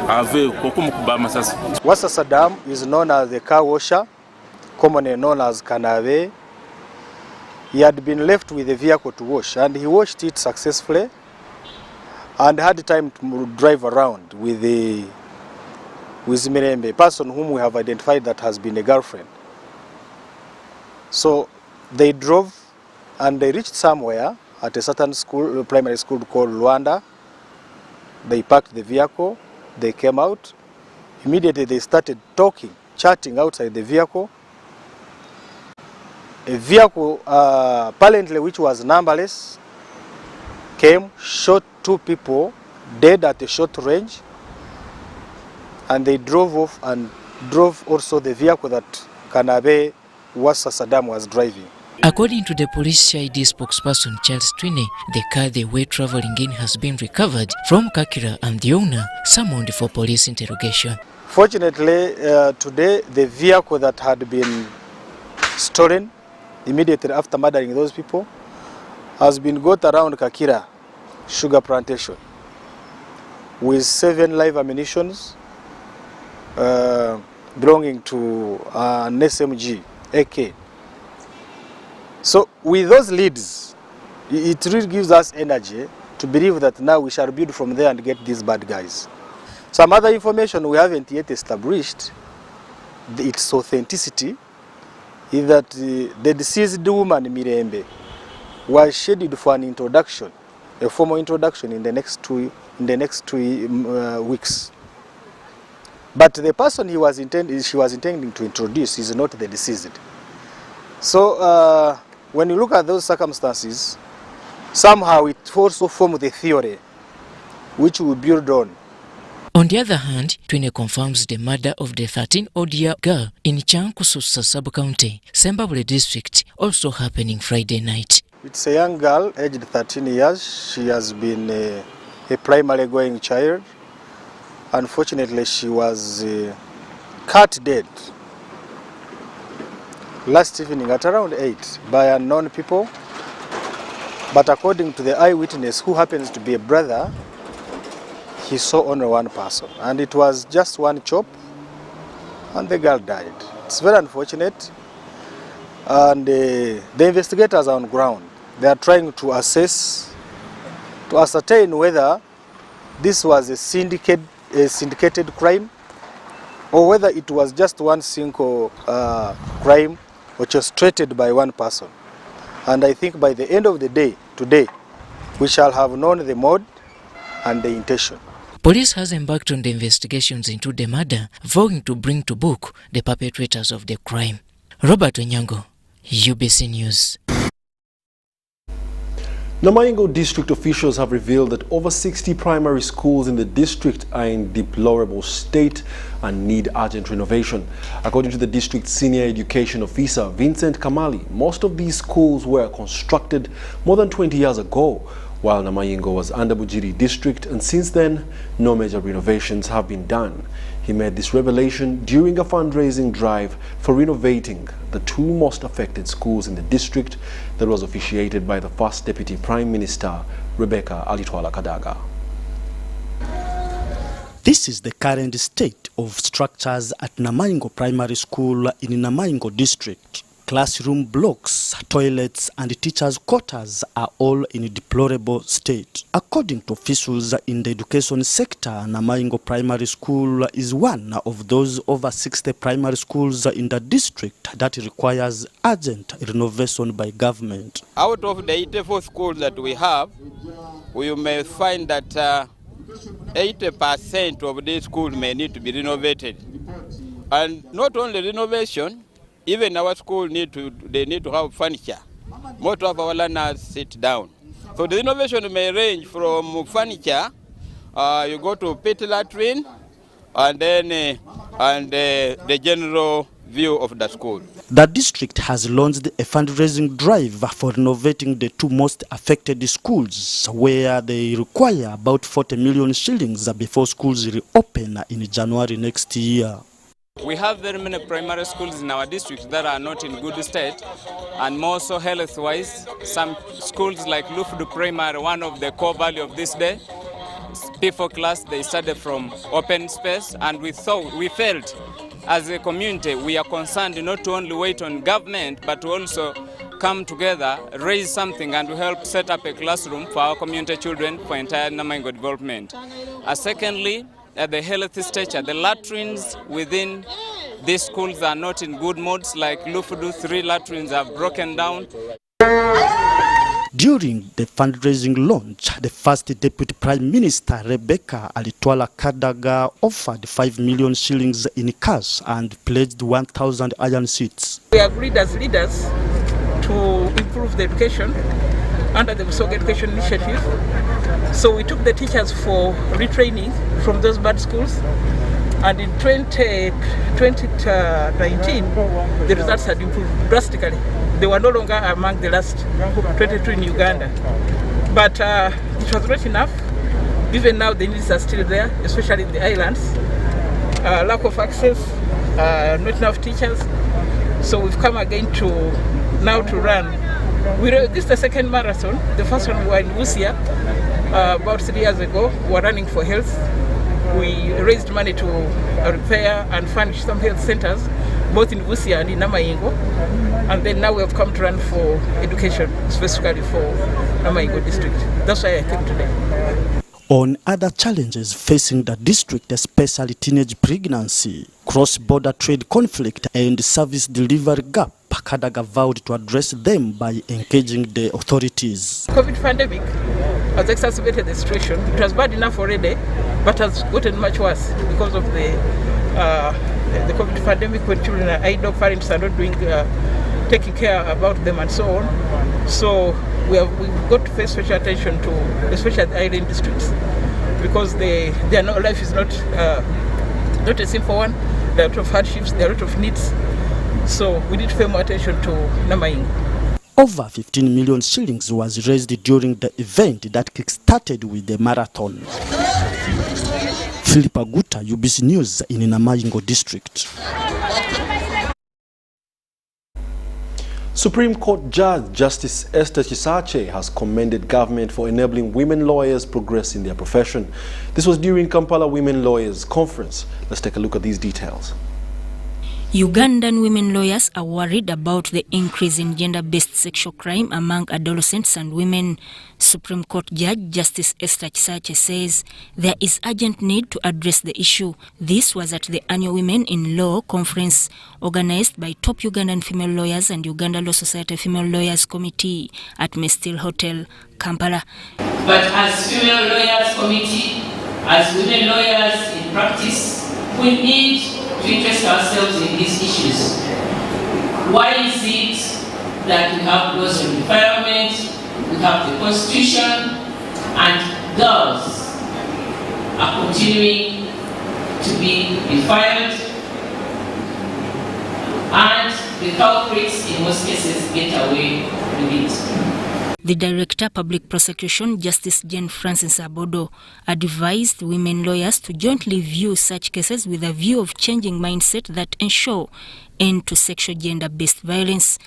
ave okumukuba amasasi. Wasa Saddam is known as the car washer, commonly known as Kanave. He had been left with the vehicle to wash, and he washed it successfully and had time to drive around with Mirembe, a person whom we have identified that has been a girlfriend. So they drove and they reached somewhere at a certain school, primary school called Luanda. They parked the vehicle, they came out. Immediately they started talking, chatting outside the vehicle. A vehicle, apparently which was numberless, came, shot 2 people dead at a short range, and they drove off and drove also the vehicle that Kanabe Wasa Saddam was driving. According to the police ID spokesperson Charles Twine, the car they were traveling in has been recovered from Kakira and the owner summoned for police interrogation. Fortunately, today the vehicle that had been stolen immediately after murdering those people has been got around Kakira sugar plantation with 7 live ammunitions belonging to an SMG AK. So with those leads, it really gives us energy to believe that now we shall build from there and get these bad guys. Some other information we haven't yet established its authenticity is that the deceased woman Mirembe was scheduled for an introduction, a formal introduction in the next two weeks. But the person she was intending to introduce is not the deceased. So when you look at those circumstances, somehow it also forms the theory which we build on. On the other hand, Twine confirms the murder of the 13-odd-year girl in Chankususa sub-county, Sembabule district, also happening Friday night. It's a young girl, aged 13 years. She has been a primary going child. Unfortunately, she was cut dead last evening at around 8 by unknown people. But according to the eyewitness, who happens to be a brother, he saw only one person, and it was just one chop, and the girl died. It's very unfortunate, and the investigators are on ground. They are trying to ascertain whether this was a syndicated crime, or whether it was just one single crime orchestrated by one person. And I think by the end of the day, today, we shall have known the mode and the intention. Police has embarked on the investigations into the murder, vowing to bring to book the perpetrators of the crime. Robert Onyango, UBC News. Namaingo district officials have revealed that over 60 primary schools in the district are in deplorable state and need urgent renovation. According to the district senior education officer, Vincent Kamali, most of these schools were constructed more than 20 years ago, while Namayingo was under Bujiri district, and since then, no major renovations have been done. He made this revelation during a fundraising drive for renovating the two most affected schools in the district that was officiated by the first Deputy Prime Minister, Rebecca Alitwala Kadaga. This is the current state of structures at Namayingo Primary School in Namayingo district. Classroom blocks, toilets and teachers' quarters are all in a deplorable state. According to officials in the education sector, Namayingo Primary School is one of those over 60 primary schools in the district that requires urgent renovation by government. Out of the 84 schools that we have, we may find that 80% of these schools may need to be renovated. And not only renovation, even our school need to have furniture. Most of our learners sit down. So the renovation may range from furniture, you go to pit latrine, and then the general view of the school. The district has launched a fundraising drive for renovating the two most affected schools, where they require about 40 million shillings before schools reopen in January next year. We have very many primary schools in our district that are not in good state, and more so health-wise. Some schools like Lufdu Primary, one of the core value of this day, P4 class, they started from open space, and we felt as a community we are concerned not to only wait on government, but to also come together, raise something, and to help set up a classroom for our community children for entire Namayingo development. Secondly, at the health stature, the latrines within these schools are not in good modes. Like Lufudu, 3 latrines have broken down. During the fundraising launch, the first Deputy Prime Minister, Rebecca Alitwala Kadaga, offered 5 million shillings in cash and pledged 1,000 iron seats. We agreed as leaders to improve the education under the Busoga Education Initiative. So we took the teachers for retraining from those bad schools, and in 2019 the results had improved drastically. They were no longer among the last 22 in Uganda. But it was not enough. Even now the needs are still there, especially in the islands. Lack of access, not enough teachers. So we've come again to run. This is the second marathon. The first one we were in Busia about 3 years ago. We were running for health. We raised money to repair and furnish some health centers, both in Busia and in Namayingo. And then now we have come to run for education, specifically for Namayingo district. That's why I came today. On other challenges facing the district, especially teenage pregnancy, cross-border trade conflict, and service delivery gap, Kadaga vowed to address them by engaging the authorities. COVID pandemic has exacerbated the situation. It was bad enough already, but has gotten much worse because of the COVID pandemic, when children are idle, parents are not taking care about them and so on. So we've got to pay special attention to, especially the island districts, because their life is not a simple one. There are a lot of hardships, there are a lot of needs. So we need to pay more attention to Namayingo. Over 15 million shillings was raised during the event that kick-started with the marathon. Philip Aguta, UBC News in Namayingo district. Supreme Court Judge Justice Esther Chisache has commended government for enabling women lawyers progress in their profession. This was during Kampala Women Lawyers Conference. Let's take a look at these details. Ugandan women lawyers are worried about the increase in gender-based sexual crime among adolescents and women. Supreme Court Judge Justice Esther Chisache says there is urgent need to address the issue. This was at the annual Women in Law conference organized by top Ugandan female lawyers and Uganda Law Society Female Lawyers Committee at Mestil Hotel, Kampala. But as female lawyers committee, as women lawyers in practice, we need to interest ourselves in these issues. Why is it that we have laws on environment, we have the Constitution, and girls are continuing to be defiled, and the culprits in most cases get away with it? The Director, Public Prosecution, Justice Jane Francis Abodo, advised women lawyers to jointly view such cases with a view of changing mindset that ensure end to sexual gender-based violence.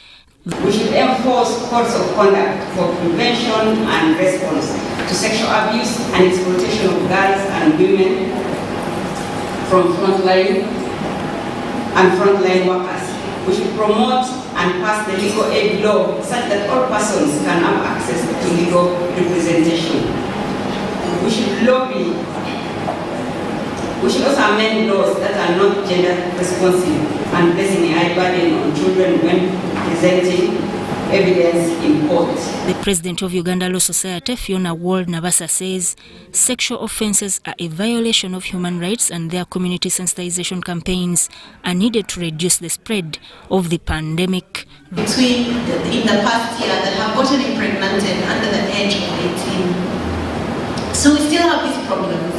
We should enforce codes of conduct for prevention and response to sexual abuse and exploitation of girls and women from frontline workers. We should promote and pass the legal aid law such that all persons can have access to legal representation. We should lobby. We should also amend laws that are not gender responsive and placing a high burden on children when presenting evidence in court. The President of Uganda Law Society, Fiona Ward Nabasa, says sexual offences are a violation of human rights and their community sensitization campaigns are needed to reduce the spread of the pandemic. In the past year that have gotten impregnated under the age of 18. So we still have these problems.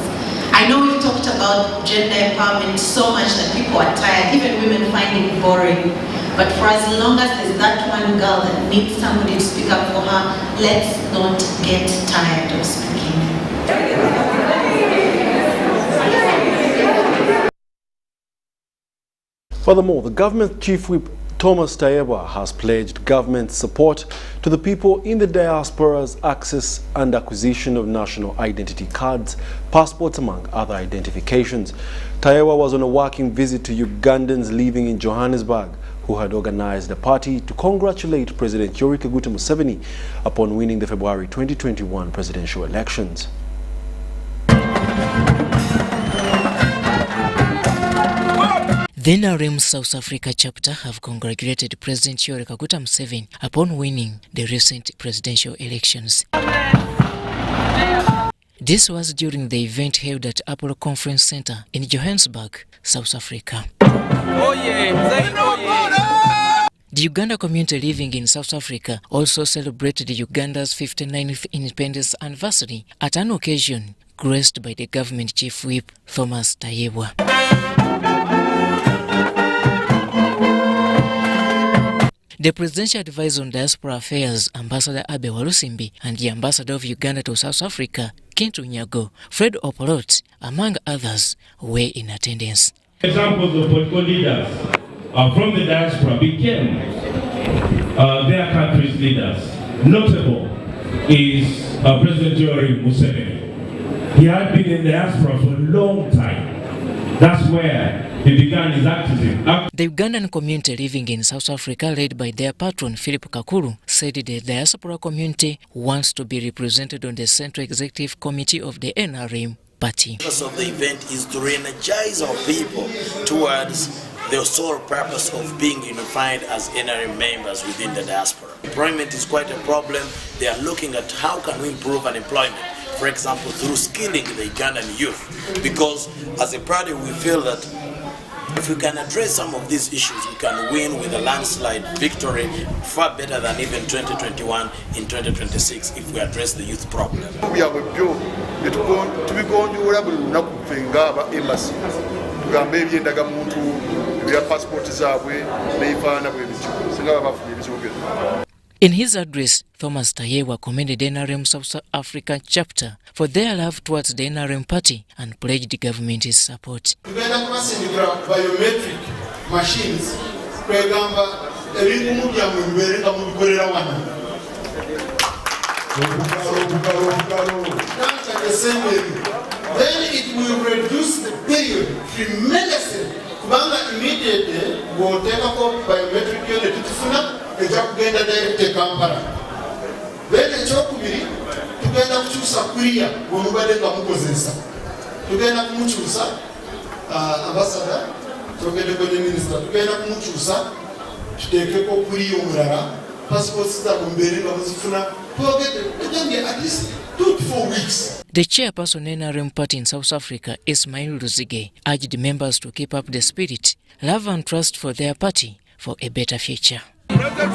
I know we've talked about gender empowerment so much that people are tired, even women find it boring. But for as long as there's that one girl that needs somebody to speak up for her, let's not get tired of speaking. Furthermore, the government chief whip Thomas Tayewa has pledged government support to the people in the diaspora's access and acquisition of national identity cards, passports, among other identifications. Tayewa was on a working visit to Ugandans living in Johannesburg, who had organized a party to congratulate President Yoweri Kaguta Museveni upon winning the February 2021 presidential elections. The NRM South Africa chapter have congratulated President Yoweri Kaguta Museveni upon winning the recent presidential elections. This was during the event held at Apollo Conference Center in Johannesburg, South Africa. The Uganda community living in South Africa also celebrated Uganda's 59th independence anniversary at an occasion graced by the government chief whip Thomas Tayewa. The presidential advisor on diaspora affairs, Ambassador Abe Walusimbi, and the ambassador of Uganda to South Africa, Kintu Nyago, Fred Opolot, among others, were in attendance. Examples of political leaders from the diaspora became their country's leaders. Notable is President Yoweri Museveni. He had been in the diaspora for a long time. That's where he began his activism. The Ugandan community living in South Africa, led by their patron Philip Kakuru, said the diaspora community wants to be represented on the Central Executive Committee of the NRM party. The purpose of the event is to re-energize our people towards the sole purpose of being unified as NRM members within the diaspora. Employment is quite a problem. They are looking at how can we improve unemployment, for example, through skilling the Ugandan youth, because as a party we feel that if we can address some of these issues, we can win with a landslide victory far better than even 2021 in 2026 if we address the youth problem. In his address, Thomas Tayewa commended NRM South African chapter for their love towards the NRM party and pledged the government's support. Biometric machines, then it will reduce the period tremendously. Immediately, we'll take up biometric unit ejja direct Kampala. Then ekyokubiri tugenda kukyusa kuriya omubadde nga mukozesa. Tugenda kumukyusa ambassador, twogeddeko ne minister, tugenda kumukyusa tuteekeko kuriya omulala passports zaabwe mbeere nga muzifuna twogedde at least 2 to 4 weeks. The chairperson NRM party in South Africa, Ismail Luzige, urged members to keep up the spirit, love and trust for their party for a better future. President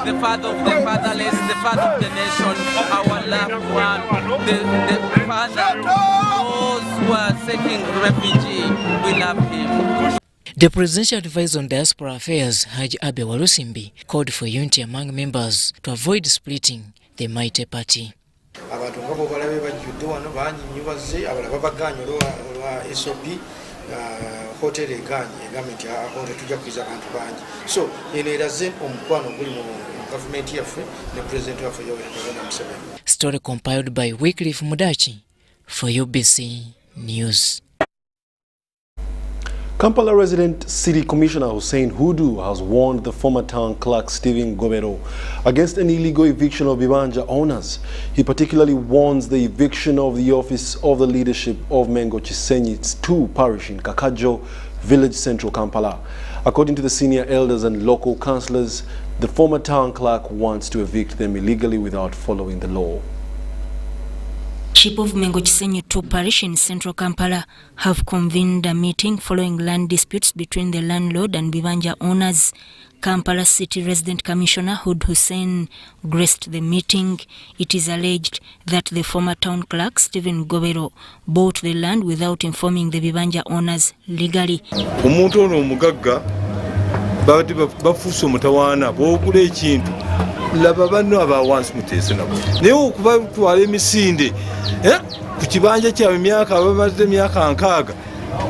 the father of the fatherless, the father of the nation, our loved one, the father, those who are seeking refugee, we love him. The Presidential Advisor on Diaspora Affairs, Haji Abe Walusimbi, called for unity among members to avoid splitting the mighty party. Story compiled by Wycliffe Mudachi for UBC News. Kampala resident City Commissioner Hussein Hudu has warned the former town clerk Stephen Gobero against an illegal eviction of Bibanja owners. He particularly warns the eviction of the office of the leadership of Mengo Chiseny's 2 parish in Kakajo village, central Kampala. According to the senior elders and local councillors, the former town clerk wants to evict them illegally without following the law. Chief of Mengo Chisenyi 2 parish in central Kampala have convened a meeting following land disputes between the landlord and Bibanja owners. Kampala City Resident Commissioner Hud Hussein graced the meeting. It is alleged that the former town clerk Stephen Gobero bought the land without informing the Bibanja owners legally. Omuntu ono omugagga bati bafuuse omutawaana boogula ekintu laba banno abawansi muteese nabo naye okubatwala emisinde ku kibanja kyabwe emyaka abamaze emyaka 6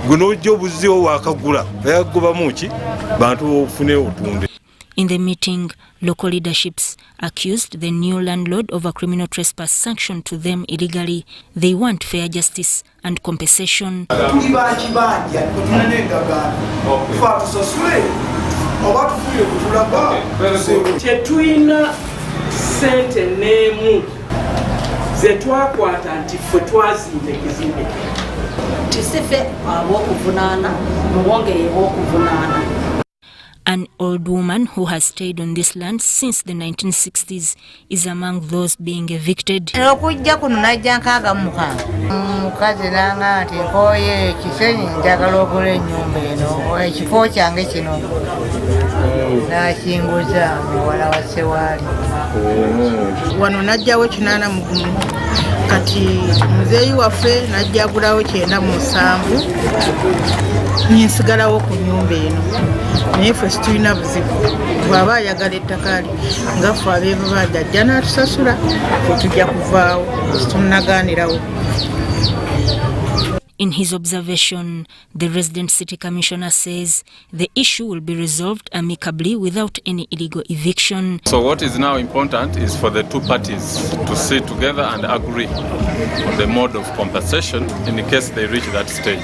gunojja obuzziwo wakagula bayagobamu ki bantu bofune otunde. In the meeting, local leaderships accused the new landlord of a criminal trespass sanctioned to them illegally. They want fair justice and compensation. Tetulina sente neemu ze twakwata nti ffe twazimba ekizimbe tisife ab'okuvunaana muwongeye b'okuvunaana. An old woman who has stayed on this land since the 1960s is among those being evicted. Okujja kuno najja nkaaga mukaaga mukazi nanga nti nkoye Kisenyi njagala okula ennyumba eno ekifo kyange kino nakinguza muwala wa Ssewaali wano najjawo 81 kati muzeeyi waffe najjagulawo 97 ninsigalawo ku nnyumba eno naye ffe situlina buzibu bw'aba ayagala ettaka nga ffe abeebibanja ajja n'atusasula ffe tujja kuvaawo situnnagaanirawo. In his observation, the resident city commissioner says the issue will be resolved amicably without any illegal eviction. So what is now important is for the 2 parties to sit together and agree on the mode of compensation in case they reach that stage.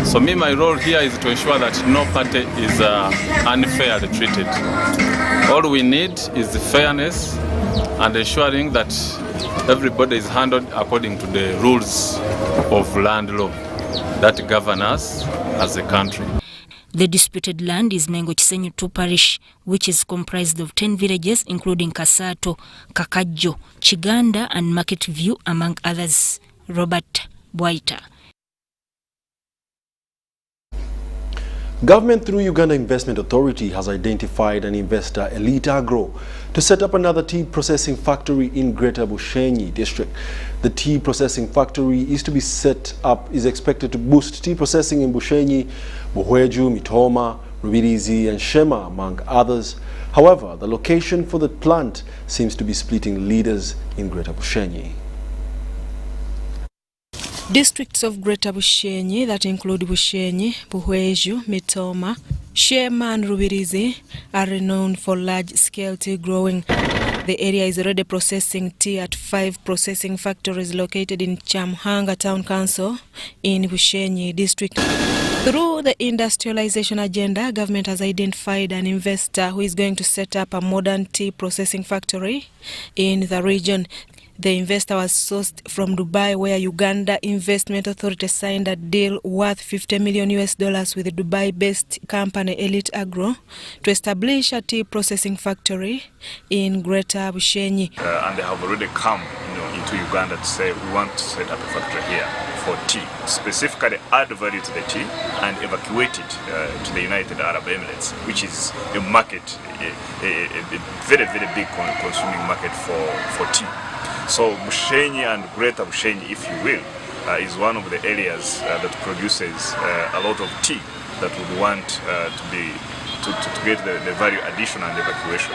So my role here is to ensure that no party is unfairly treated. All we need is the fairness and ensuring that everybody is handled according to the rules of land law that govern us as a country. The disputed land is Mengo Chisenyi 2 parish, which is comprised of 10 villages including Kasato, Kakajo, Chiganda and Market View among others. Robert Bwaita. Government through Uganda Investment Authority has identified an investor, Elite Agro, to set up another tea processing factory in Greater Bushenyi district. The tea processing factory is expected to boost tea processing in Bushenyi, Buhweju, Mitoma, Rubirizi and Shema, among others. However, the location for the plant seems to be splitting leaders in Greater Bushenyi. Districts of Greater Bushenyi that include Bushenyi, Buhweju, Mitoma, Shema and Rubirizi are renowned for large-scale tea growing. The area is already processing tea at 5 processing factories located in Chamhanga Town Council in Bushenyi district. Through the industrialization agenda, government has identified an investor who is going to set up a modern tea processing factory in the region. The investor was sourced from Dubai, where Uganda Investment Authority signed a deal worth $50 million with the Dubai-based company Elite Agro to establish a tea processing factory in Greater Bushenyi. And they have already come into Uganda to say we want to set up a factory here for tea, specifically add value to the tea and evacuate it to the United Arab Emirates, which is a market, a very, very big consuming market for tea. So Bushenyi and Greater Bushenyi, if you will, is one of the areas that produces a lot of tea that would want to get the value addition and evacuation.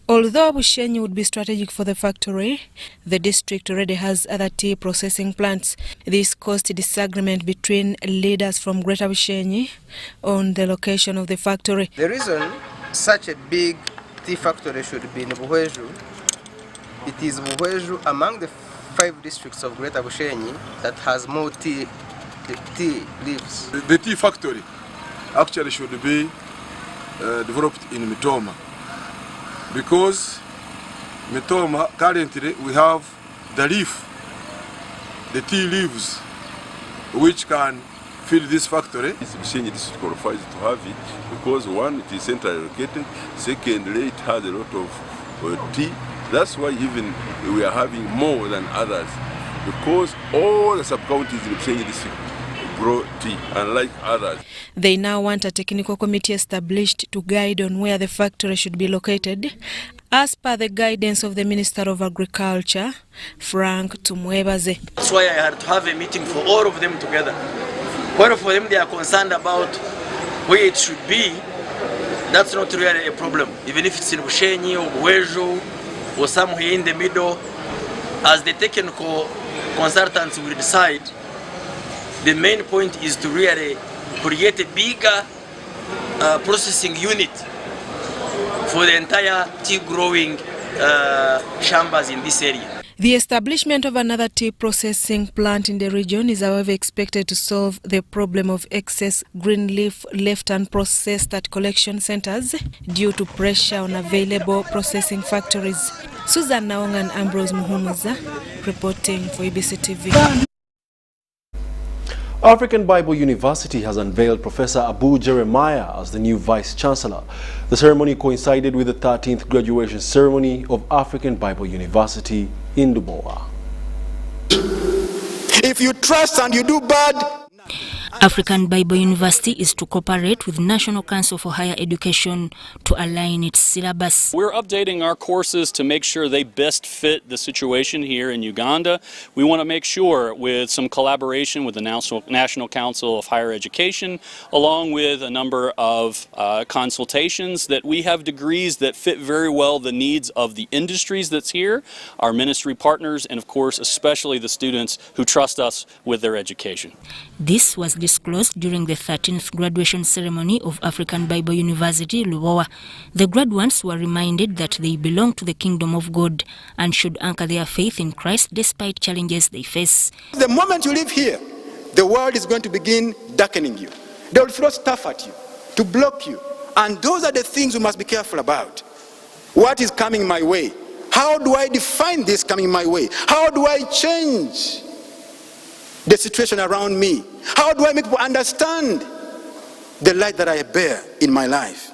Although Bushenyi would be strategic for the factory, the district already has other tea processing plants. This caused a disagreement between leaders from Greater Bushenyi on the location of the factory. The reason such a big tea factory should be in Buhweju, it is Buhweju among the 5 districts of Greater Bushenyi that has more tea leaves. The tea factory actually should be developed in Mitoma, because Mitoma currently we have the tea leaves, which can fill this factory. Bushenyi district qualifies to have it because one, it is centrally located, secondly, it has a lot of tea. That's why even we are having more than others, because all the sub-counties in Bushenyi district grow tea, unlike others. They now want a technical committee established to guide on where the factory should be located, as per the guidance of the Minister of Agriculture, Frank Tumwebaze. That's why I had to have a meeting for all of them together. Where for them they are concerned about where it should be, that's not really a problem. Even if it's in Bushenyi or Buhweju or somewhere in the middle, as the technical consultants will decide, the main point is to really create a bigger processing unit for the entire tea growing chambers in this area. The establishment of another tea processing plant in the region is however expected to solve the problem of excess green leaf left unprocessed at collection centers due to pressure on available processing factories. Susan Naong and Ambrose Muhumuza reporting for Ubc TV. African Bible University has unveiled Professor Abu Jeremiah as the new Vice-Chancellor. The ceremony coincided with the 13th graduation ceremony of African Bible University in Dubois. If you trust and you do bad, African Bible University is to cooperate with National Council for Higher Education to align its syllabus. We're updating our courses to make sure they best fit the situation here in Uganda. We want to make sure, with some collaboration with the National Council of Higher Education, along with a number of consultations, that we have degrees that fit very well the needs of the industries that's here, our ministry partners, and of course especially the students who trust us with their education. This was disclosed during the 13th graduation ceremony of African Bible University, Lubowa. The graduates were reminded that they belong to the kingdom of God and should anchor their faith in Christ despite challenges they face. The moment you leave here, the world is going to begin darkening you. They will throw stuff at you to block you. And those are the things we must be careful about. What is coming my way? How do I define this coming my way? How do I change the situation around me? How do I make people understand the light that I bear in my life?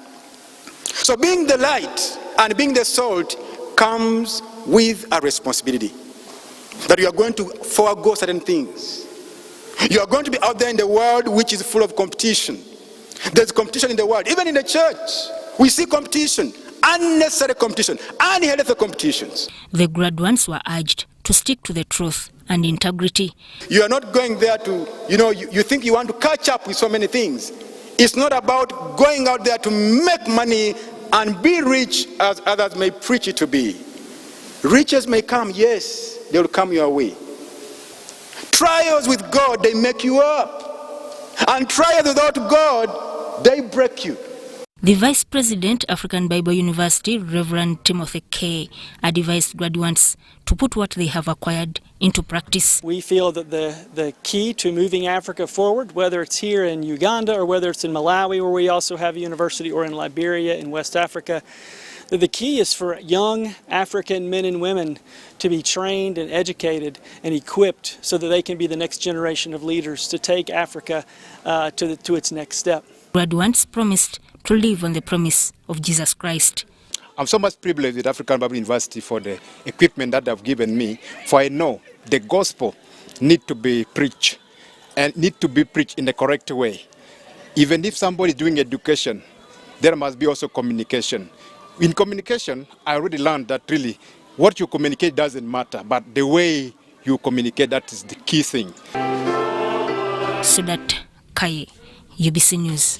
So being the light and being the salt comes with a responsibility that you are going to forego certain things. You are going to be out there in the world which is full of competition. There's competition in the world. Even in the church, we see competition, unnecessary competition, unhealthy competitions. The graduates were urged to stick to the truth and integrity. You are not going there to, you think you want to catch up with so many things. It's not about going out there to make money and be rich as others may preach it to be. Riches may come, yes, they will come your way. Trials with God, they make you up. And trials without God, they break you. The Vice President, African Bible University, Reverend Timothy K., advised graduates to put what they have acquired into practice. We feel that the key to moving Africa forward, whether it's here in Uganda or whether it's in Malawi, where we also have a university, or in Liberia in West Africa, that the key is for young African men and women to be trained and educated and equipped so that they can be the next generation of leaders to take Africa to its next step. Graduates promised to live on the promise of Jesus Christ. I'm so much privileged with African Bible University for the equipment that they've given me, for I know the gospel need to be preached and need to be preached in the correct way. Even if somebody is doing education, there must be also communication. In communication, I already learned that really what you communicate doesn't matter, but the way you communicate, that is the key thing. Sudat Kaye, UBC News.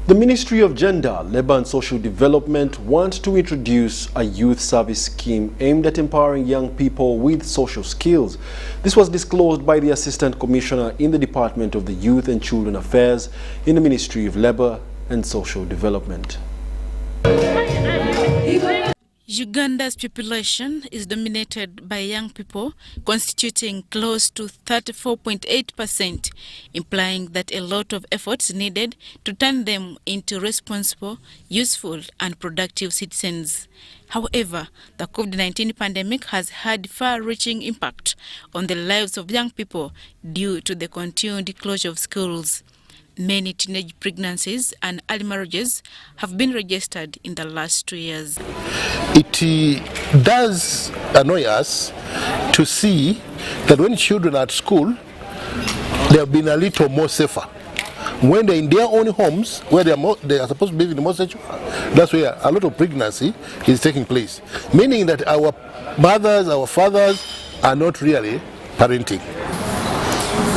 The Ministry of Gender, Labour and Social Development wants to introduce a youth service scheme aimed at empowering young people with social skills. This was disclosed by the Assistant Commissioner in the Department of the Youth and Children Affairs in the Ministry of Labour and Social Development. Uganda's population is dominated by young people, constituting close to 34.8%, implying that a lot of efforts needed to turn them into responsible, useful and productive citizens. However, the COVID-19 pandemic has had far-reaching impact on the lives of young people due to the continued closure of schools. Many teenage pregnancies and early marriages have been registered in the last 2 years. It does annoy us to see that when children are at school, they have been a little more safer. When they're in their own homes, where they are supposed to be living more secure, that's where a lot of pregnancy is taking place. Meaning that our mothers, our fathers are not really parenting.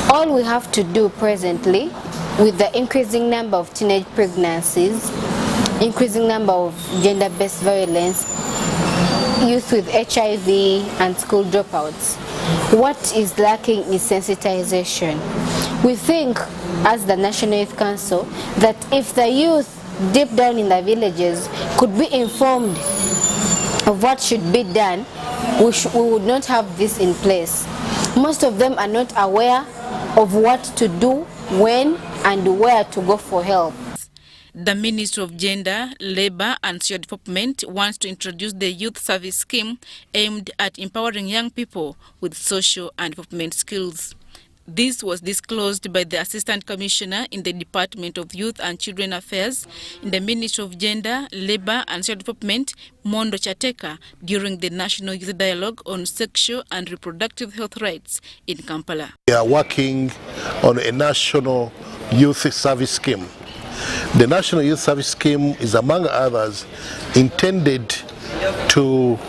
All we have to do presently, with the increasing number of teenage pregnancies, increasing number of gender-based violence, youth with HIV and school dropouts, what is lacking is sensitization. We think, as the National Youth Council, that if the youth deep down in the villages could be informed of what should be done, we would not have this in place. Most of them are not aware of what to do, when and where to go for help. The Ministry of Gender, Labour and Social Development wants to introduce the youth service scheme aimed at empowering young people with social and development skills. This was disclosed by the Assistant Commissioner in the Department of Youth and Children Affairs in the Ministry of Gender, Labour and Social Development, Mondo Chateka, during the National Youth Dialogue on Sexual and Reproductive Health Rights in Kampala. We are working on a national youth service scheme. The National Youth Service Scheme is, among others, intended to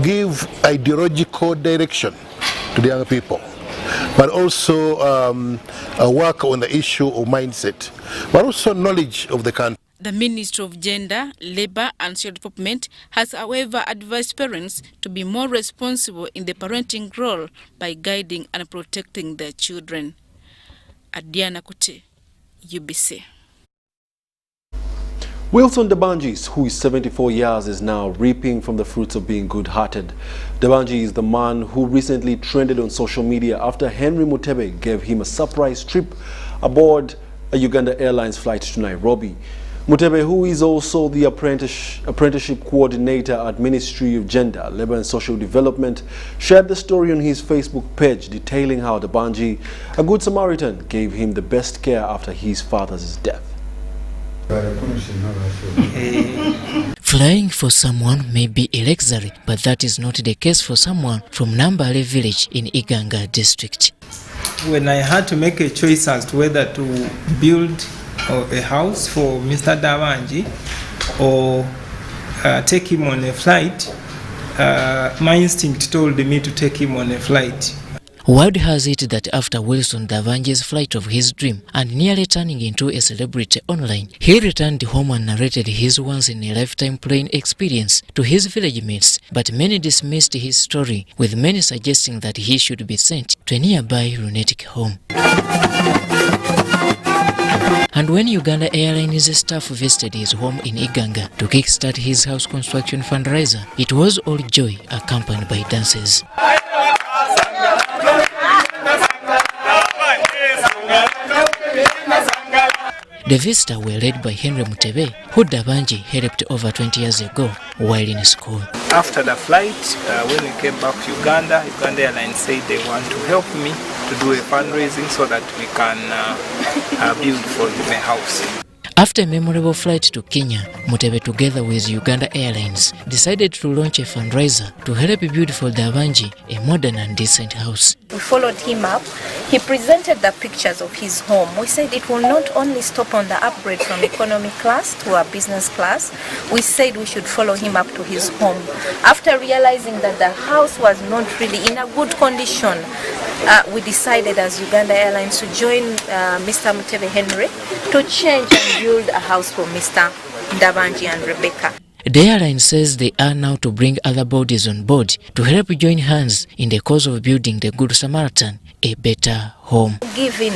give ideological direction to the young people, but also work on the issue of mindset, but also knowledge of the country. The Ministry of Gender, Labour and Social Development has, however, advised parents to be more responsible in the parenting role by guiding and protecting their children. Adiana Kuti, UBC. Wilson Dabanjis, who is 74 years, is now reaping from the fruits of being good-hearted. Dabanji is the man who recently trended on social media after Henry Mutebe gave him a surprise trip aboard a Uganda Airlines flight to Nairobi. Mutebe, who is also the apprenticeship coordinator at Ministry of Gender, Labour and Social Development, shared the story on his Facebook page detailing how Dabanji, a good Samaritan, gave him the best care after his father's death. Flying for someone may be a luxury, but that is not the case for someone from Nambale village in Iganga district. When I had to make a choice as to whether to build a house for Mr. Dabanji or take him on a flight, my instinct told me to take him on a flight. Word has it that after Wilson Dabanji's flight of his dream and nearly turning into a celebrity online, he returned home and narrated his once-in-a-lifetime plane experience to his village mates, but many dismissed his story, with many suggesting that he should be sent to a nearby lunatic home. And when Uganda Airlines staff visited his home in Iganga to kickstart his house construction fundraiser, it was all joy accompanied by dances. The visitors were led by Henry Mutebe, who Dabanji helped over 20 years ago while in school. After the flight, when we came back to Uganda, Uganda Airlines said they want to help me to do a fundraising so that we can build for him a house. After a memorable flight to Kenya, Mutebe, together with Uganda Airlines, decided to launch a fundraiser to help build for Dabanji a modern and decent house. We followed him up. He presented the pictures of his home. We said it will not only stop on the upgrade from economy class to a business class. We said we should follow him up to his home. After realizing that the house was not really in a good condition, we decided as Uganda Airlines to join Mr. Mutebe Henry to change and build a house for Mr. Ndabanji and Rebecca. The airline says they are now to bring other bodies on board to help join hands in the cause of building the Good Samaritan a better home. Giving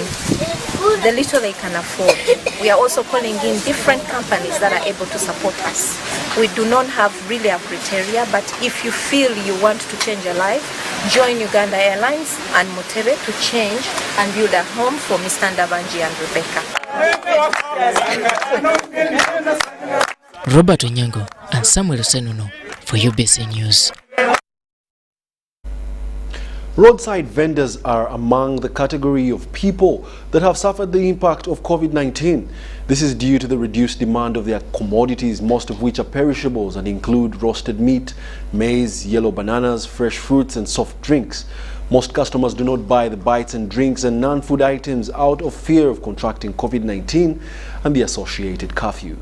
the little they can afford. We are also calling in different companies that are able to support us. We do not have really a criteria, but if you feel you want to change your life, join Uganda Airlines and Mutebe to change and build a home for Mr. Ndabanji and Rebecca. Robert Onyango and Samuel Senuno for UBC News. Roadside vendors are among the category of people that have suffered the impact of COVID-19. This is due to the reduced demand of their commodities, most of which are perishables and include roasted meat, maize, yellow bananas, fresh fruits and soft drinks. Most customers do not buy the bites and drinks and non-food items out of fear of contracting COVID-19 and the associated curfew.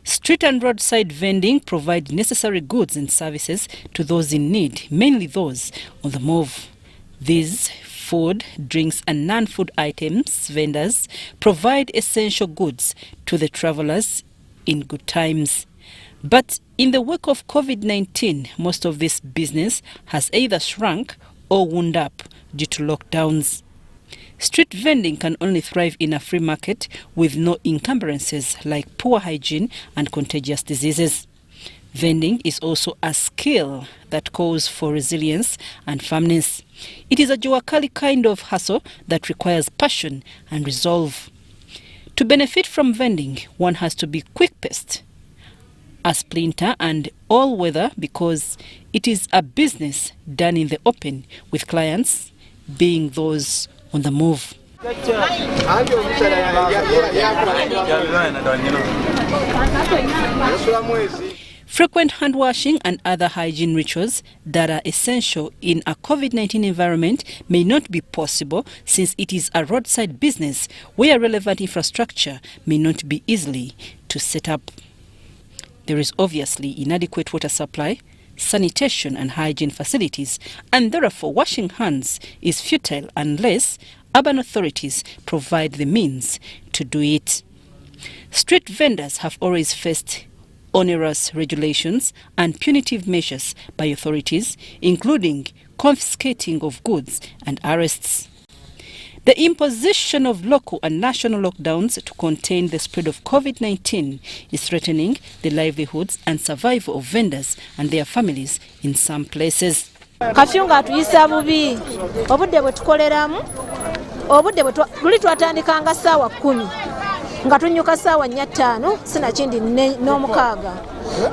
Street and roadside vending provide necessary goods and services to those in need, mainly those on the move. These food, drinks and non-food items vendors provide essential goods to the travelers in good times. But in the wake of COVID-19, most of this business has either shrunk or wound up due to lockdowns. Street vending can only thrive in a free market with no encumbrances like poor hygiene and contagious diseases. Vending is also a skill that calls for resilience and firmness. It is a Joakali kind of hustle that requires passion and resolve. To benefit from vending, one has to be quick-paced, a splinter and all-weather because it is a business done in the open with clients being those on the move. Frequent hand washing and other hygiene rituals that are essential in a COVID-19 environment may not be possible since it is a roadside business where relevant infrastructure may not be easily to set up. There is obviously inadequate water supply, sanitation and hygiene facilities, and therefore washing hands is futile unless urban authorities provide the means to do it. Street vendors have always faced onerous regulations and punitive measures by authorities, including confiscating of goods and arrests. The imposition of local and national lockdowns to contain the spread of COVID-19 is threatening the livelihoods and survival of vendors and their families in some places. Kafyu nga tuyisa bubi obudde bwe tukoleramu obudde bwe luli twatandikanga ssaawa 10 nga tunyuka ssaawa 4:05 sinakindi n'omukaaga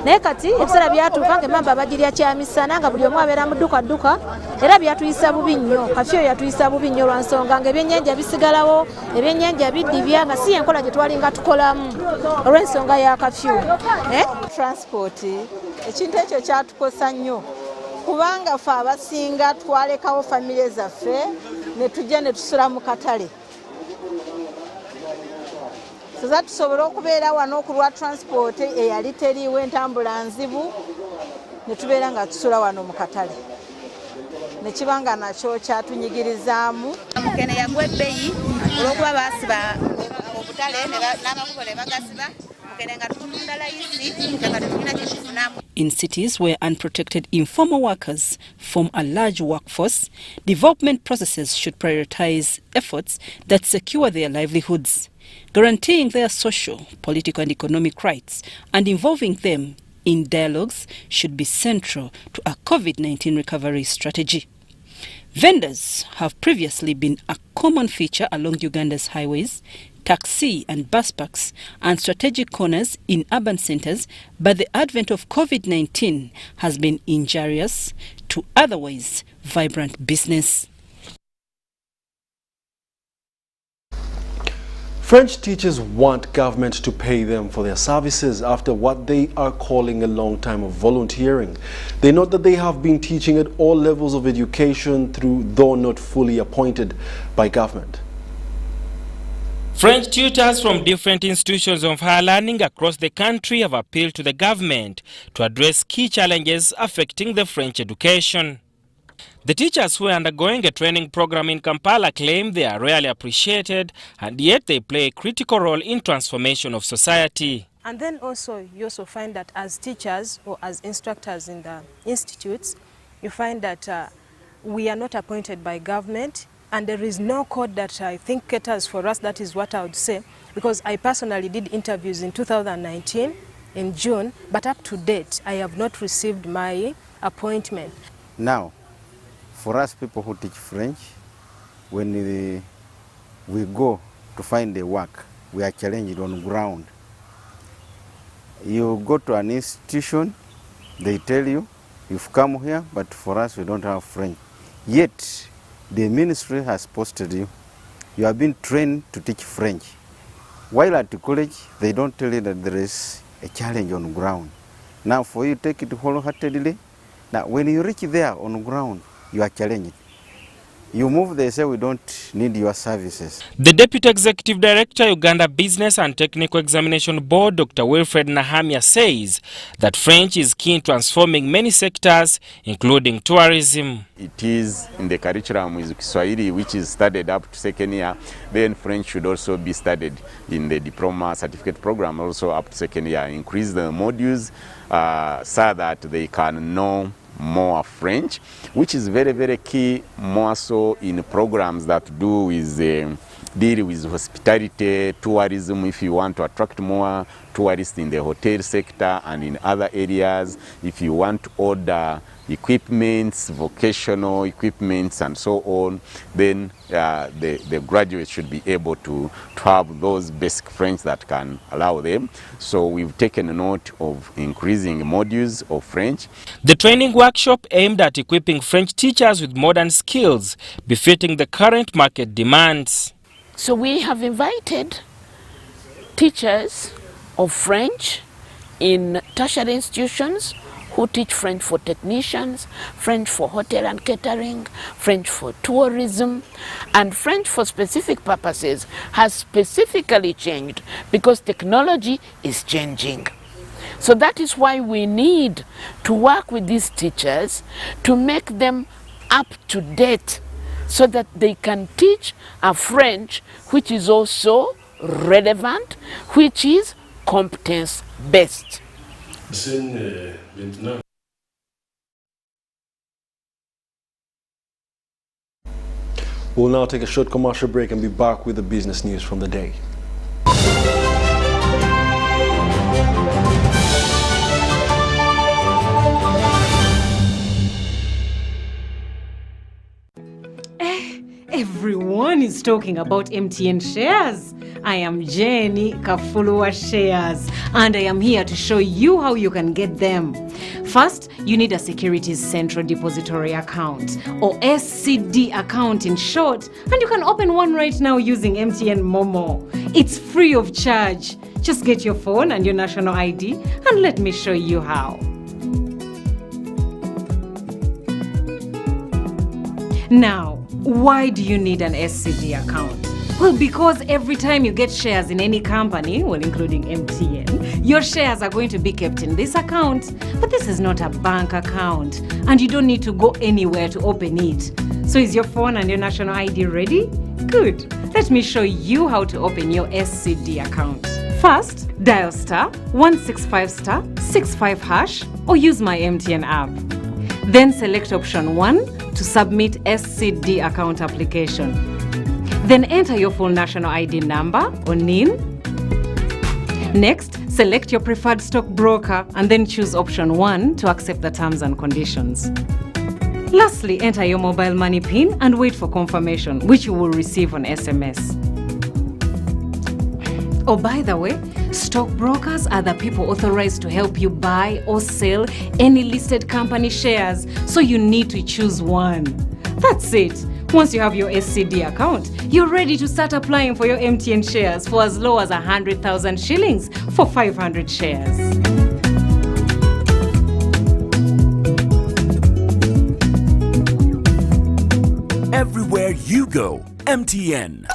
naye kati ebiseera byatuuka ng'emmamba bagirya kyamisana nga buli omu abeera mu dduka era byatuyisa bubi nnyo kafyu yatuyisa bubi nnyo lwa nsonga ng'ebyennyanja bisigalawo ebyennyanja biddibya nga si enkola gye twalinga tukolamu olw'ensonga ya kafyu. Transport ekintu ekyo kyatukosa nnyo kubanga ffe abasinga twalekawo famire zaffe ne tujja ne tusula mu katale. Tuza tusobole okubeera wano okulwa transport eyali teriiwo entambula nzibu ne tubeera nga tusula wano mu katale ne kibanga nakyo kyatunyigirizaamu. Mukene yagwa ebbeeyi olw'okuba baasiba obutale n'amakubo ne bagasiba mukene nga tutunda layisi nga tetulina kyetufunamu. In cities where unprotected informal workers form a large workforce, development processes should prioritize efforts that secure their livelihoods, guaranteeing their social, political and economic rights and involving them in dialogues should be central to a COVID-19 recovery strategy. Vendors have previously been a common feature along Uganda's highways, taxi and bus parks and strategic corners in urban centers, but the advent of COVID-19 has been injurious to otherwise vibrant business. French teachers want government to pay them for their services after what they are calling a long time of volunteering. They note that they have been teaching at all levels of education though not fully appointed by government. French tutors from different institutions of higher learning across the country have appealed to the government to address key challenges affecting the French education. The teachers who are undergoing a training program in Kampala claim they are rarely appreciated, and yet they play a critical role in transformation of society. And then also you also find that as teachers or as instructors in the institutes, you find that we are not appointed by government, and there is no code that I think caters for us. That is what I would say, because I personally did interviews in 2019 in June, but up to date I have not received my appointment. Now, for us people who teach French, when we go to find the work, we are challenged on ground. You go to an institution, they tell you, you've come here, but for us we don't have French. Yet, the ministry has posted you. You have been trained to teach French. While at the college, they don't tell you that there is a challenge on ground. Now for you to take it wholeheartedly, now when you reach there on ground, you are challenged. You move, they say we don't need your services. The Deputy Executive Director, Uganda Business and Technical Examination Board, Dr. Wilfred Nahamia, says that French is key in transforming many sectors, including tourism. It is in the curriculum with Kiswahili, which is studied up to second year. Then French should also be studied in the diploma certificate program, also up to second year. Increase the modules so that they can know more French, which is very, very key, more so in programs that do with deal with hospitality, tourism, if you want to attract more tourists in the hotel sector and in other areas, if you want to order equipments, vocational equipments and so on, then the graduates should be able to have those basic French that can allow them. So we've taken a note of increasing modules of French. The training workshop aimed at equipping French teachers with modern skills befitting the current market demands. So we have invited teachers of French in tertiary institutions who teach French for technicians, French for hotel and catering, French for tourism, and French for specific purposes has specifically changed because technology is changing. So that is why we need to work with these teachers to make them up to date so that they can teach a French which is also relevant, which is competence-based. We'll now take a short commercial break and be back with the business news from the day. Everyone is talking about MTN shares. I am Jenny Kafulua Shares, and I am here to show you how you can get them. First, you need a Securities Central Depository account, or SCD account in short, and you can open one right now using MTN Momo. It's free of charge. Just get your phone and your national ID, and let me show you how. Now, why do you need an SCD account? Well, because every time you get shares in any company, well, including MTN, your shares are going to be kept in this account. But this is not a bank account, and you don't need to go anywhere to open it. So is your phone and your national ID ready? Good. Let me show you how to open your SCD account. First, dial *165*65# or use my MTN app. Then select option 1 to submit SCD account application. Then enter your full national ID number or NIN. Next, select your preferred stockbroker and then choose option 1 to accept the terms and conditions. Lastly, enter your mobile money PIN and wait for confirmation, which you will receive on SMS. Oh, by the way, stockbrokers are the people authorized to help you buy or sell any listed company shares, so you need to choose one. That's it. Once you have your SCD account, you're ready to start applying for your MTN shares for as low as 100,000 shillings for 500 shares. Everywhere you go, MTN.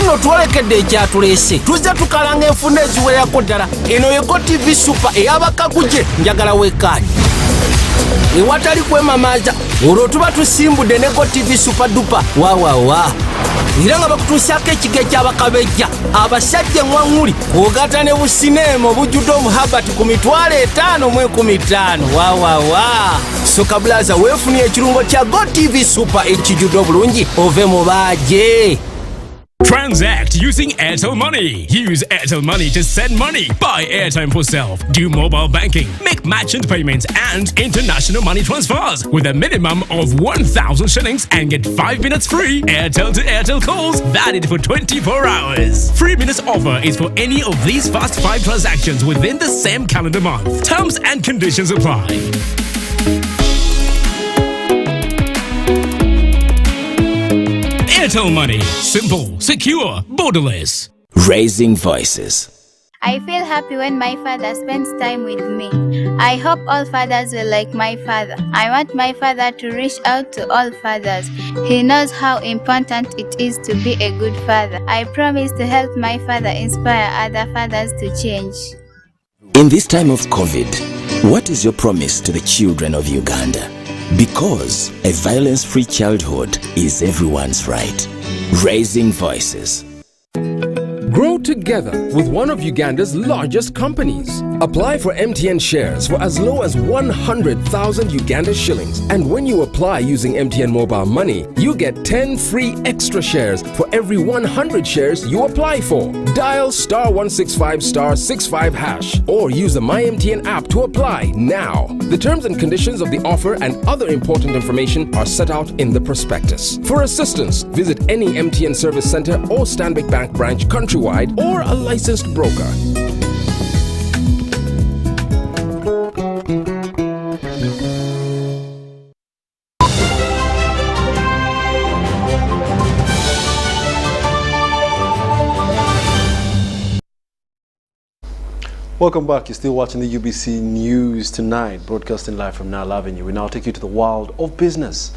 nno twolekedde ekyatuleese tuzze tukalanga enfunda eziwererako ddala. Eno ye GoTV Super ey'abakaguje njagala wekaani. Ewatali kwemamaaza olwo tuba tusimbudde ne GoTV Super Duper waawawa. Era nga bakutuusaako ekigo eky'abakabejja abasajja eŋŋwaŋŋuli ogatta ne busineema obujjudde omuhabati ku $5,015 waawawa. Soka Blaza weefunye ekirungo kya GoTV Super ekijjudde obulungi ove mu baaje. Transact using Airtel Money. Use Airtel Money to send money, buy airtime for self, do mobile banking, make merchant payments and international money transfers with a minimum of 1,000 shillings and get 5 minutes free Airtel to Airtel calls valid for 24 hours. 3 minutes offer is for any of these fast 5 transactions within the same calendar month. Terms and conditions apply. Airtel Money. Simple, secure, borderless. Raising voices. I feel happy when my father spends time with me. I hope all fathers will like my father. I want my father to reach out to all fathers. He knows how important it is to be a good father. I promise to help my father inspire other fathers to change. In this time of COVID, what is your promise to the children of Uganda? Because a violence-free childhood is everyone's right. Raising voices. Grow together with one of Uganda's largest companies. Apply for MTN shares for as low as 100,000 Uganda shillings. And when you apply using MTN mobile money, you get 10 free extra shares for every 100 shares you apply for. Dial *165*65# or use the MyMTN app to apply now. The terms and conditions of the offer and other important information are set out in the prospectus. For assistance, visit any MTN service center or Stanbic Bank branch countrywide or a licensed broker. Welcome back. You're still watching the UBC News Tonight, broadcasting live from Nile Avenue. We now take you to the world of business.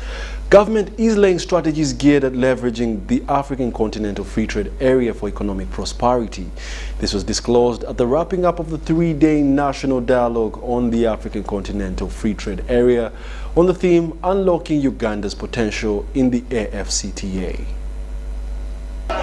Government is laying strategies geared at leveraging the African Continental Free Trade Area for economic prosperity. This was disclosed at the wrapping up of the 3-day national dialogue on the African Continental Free Trade Area on the theme Unlocking Uganda's Potential in the AfCFTA.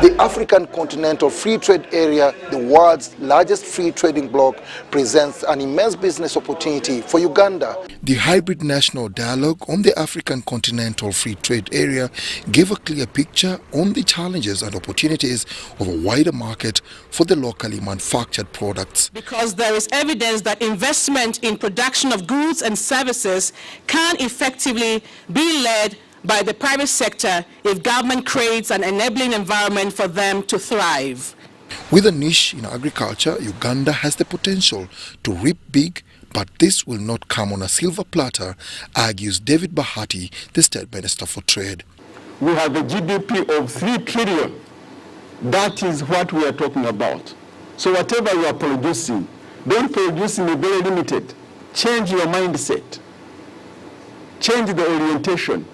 The African Continental Free Trade Area, the world's largest free trading bloc, presents an immense business opportunity for Uganda. The hybrid national dialogue on the African Continental Free Trade Area gave a clear picture on the challenges and opportunities of a wider market for the locally manufactured products. Because there is evidence that investment in production of goods and services can effectively be led by the private sector if government creates an enabling environment for them to thrive. With a niche in agriculture, Uganda has the potential to reap big, but this will not come on a silver platter, argues David Bahati, the State Minister for Trade. We have a GDP of 3 trillion. That is what we are talking about. So whatever you are producing, don't produce in a very limited. Change your mindset. Change the orientation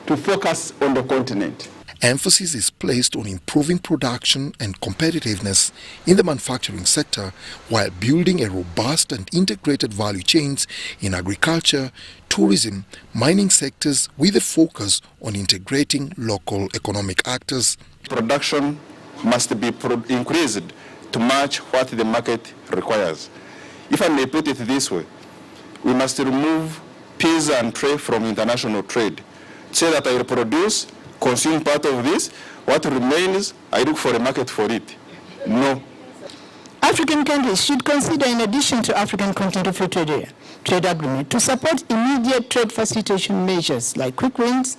to focus on the continent. Emphasis is placed on improving production and competitiveness in the manufacturing sector while building a robust and integrated value chains in agriculture, tourism, mining sectors with a focus on integrating local economic actors. Production must be increased to match what the market requires. If I may put it this way, we must remove peas and trade from international trade. Say that I will produce, consume part of this, what remains, I look for a market for it. No. African countries should consider, in addition to African Continental Free Trade Area trade agreement, to support immediate trade facilitation measures like quick wins,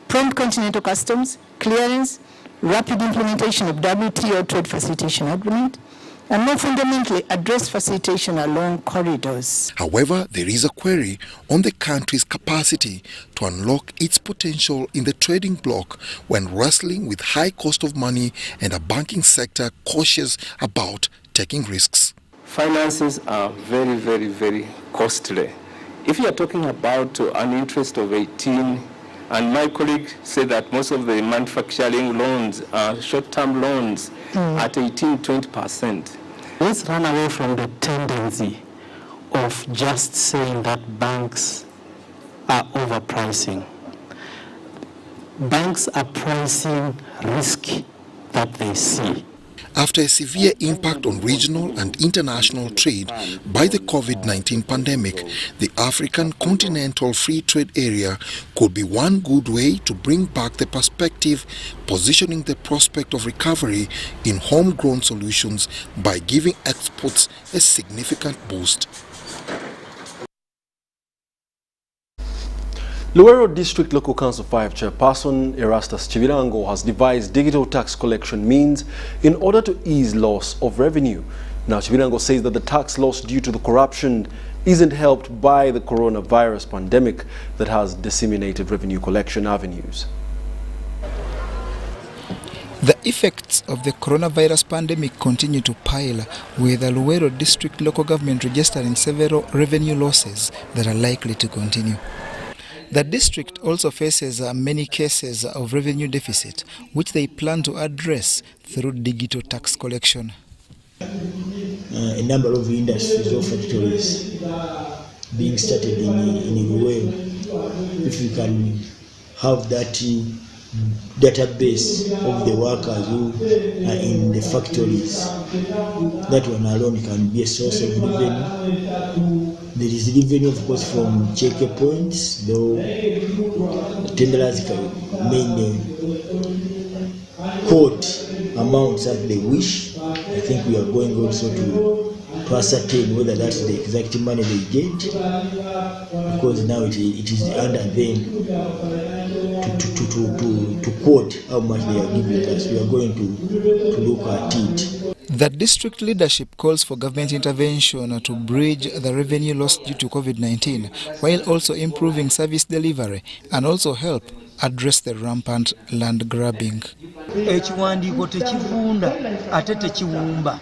prompt continental customs, clearance, rapid implementation of WTO trade facilitation agreement, and more fundamentally address facilitation along corridors. However, there is a query on the country's capacity to unlock its potential in the trading bloc when wrestling with high cost of money and a banking sector cautious about taking risks. Finances are very, very, very costly. If you are talking about an interest of 18 And my colleague said that most of the manufacturing loans are short-term loans at 18-20%. Let's run away from the tendency of just saying that banks are overpricing. Banks are pricing risk that they see. After a severe impact on regional and international trade by the COVID-19 pandemic, the African Continental Free Trade Area could be one good way to bring back the perspective, positioning the prospect of recovery in homegrown solutions by giving exports a significant boost. Luero District Local Council 5 Chairperson Erastus Chivirango has devised digital tax collection means in order to ease loss of revenue. Now Chivirango says that the tax loss due to the corruption isn't helped by the coronavirus pandemic that has disseminated revenue collection avenues. The effects of the coronavirus pandemic continue to pile, with the Luero District Local Government registering several revenue losses that are likely to continue. The district also faces many cases of revenue deficit, which they plan to address through digital tax collection. A number of industries or factories being started in Luero. If we can have that database of the workers who are in the factories, that one alone can be a source of revenue. There is revenue, of course, from checkpoints, though tenderers can mainly quote amounts that they wish. I think we are going also to ascertain whether that's the exact money they get, because now it is under them to quote how much they are giving us. We are going to look at it. The district leadership calls for government intervention to bridge the revenue loss due to COVID-19, while also improving service delivery and also help address the rampant land grabbing. Ekiwandiiko tekifunda ate tekiwumba.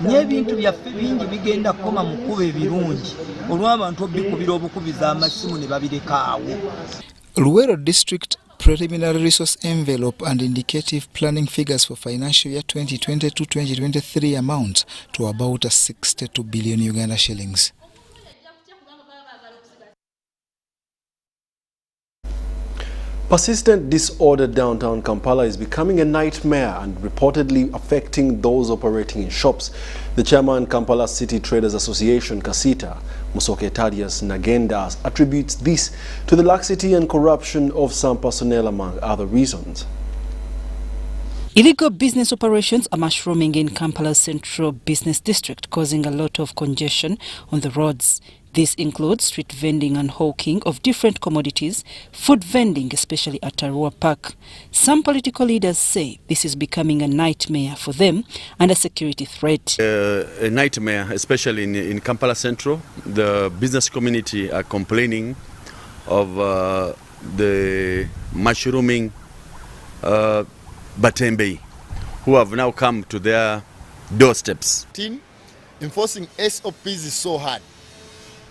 N'ebintu byaffe bingi bigenda kukoma mu kkubo ebirungi olw'abantu obbikubira obukubiza amasimu ne babireka awo. Luero District preliminary resource envelope and indicative planning figures for financial year 2022-2023 amount to about 62 billion Uganda shillings. Persistent disorder downtown Kampala is becoming a nightmare and reportedly affecting those operating in shops. The chairman Kampala City Traders Association, Kasita, Musoke Thaddeus Nagenda, attributes this to the laxity and corruption of some personnel, among other reasons. Illegal business operations are mushrooming in Kampala's central business district, causing a lot of congestion on the roads. This includes street vending and hawking of different commodities, food vending, especially at Arua Park. Some political leaders say this is becoming a nightmare for them and a security threat. A nightmare, especially in Kampala Central. The business community are complaining of the mushrooming Batembe, who have now come to their doorsteps. Enforcing SOPs is so hard.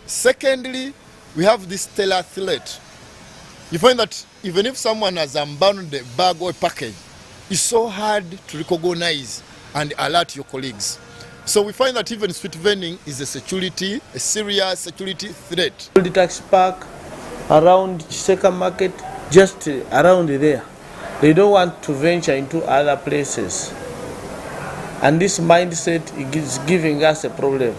Secondly, we have this stellar threat. You find that even if someone has abandoned a bag or a package, it's so hard to recognize and alert your colleagues. So we find that even street vending is a serious security threat. The taxi park around Chiseka Market, just around there. They don't want to venture into other places. And this mindset is giving us a problem.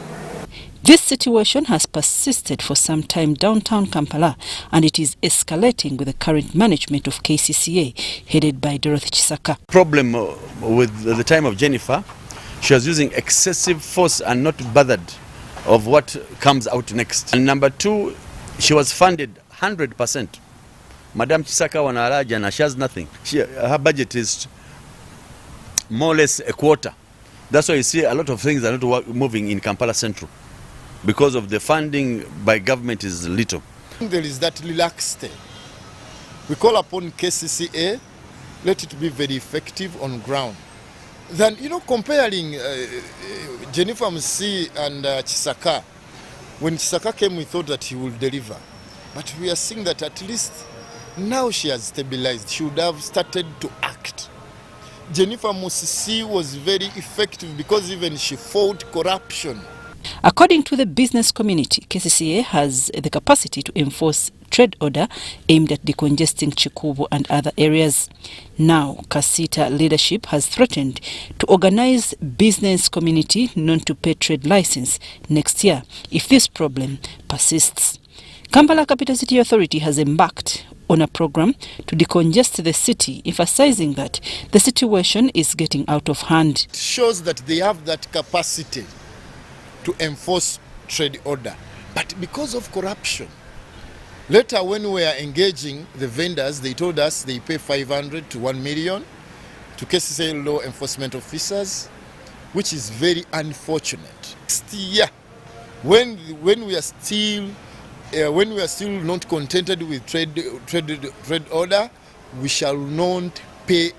This situation has persisted for some time downtown Kampala, and it is escalating with the current management of KCCA, headed by Dorothy Chisaka. Problem with the time of Jennifer, she was using excessive force and not bothered of what comes out next. And number two, she was funded 100%. Madam Chisaka Wanaraja, and she has nothing. Her budget is more or less a quarter. That's why you see a lot of things are not moving in Kampala Central, because of the funding by government is little. There is that relaxed. We call upon KCCA, let it be very effective on ground. Then, comparing Jennifer Msi and Chisaka, when Chisaka came, we thought that he would deliver. But we are seeing that at least Now she has stabilized. She would have started to act. Jennifer Musisi was very effective because even she fought corruption. According to the business community, KCCA has the capacity to enforce trade order aimed at decongesting Chikubu and other areas. Now, Kasita leadership has threatened to organize business community not to pay trade license next year if this problem persists. Kampala Capital City Authority has embarked on a program to decongest the city, emphasizing that the situation is getting out of hand. It shows that they have that capacity to enforce trade order, but because of corruption. Later, when we are engaging the vendors, they told us they pay 500 to 1 million to KCCA law enforcement officers, which is very unfortunate. Next year, when we are still not contented with trade order, we shall not pay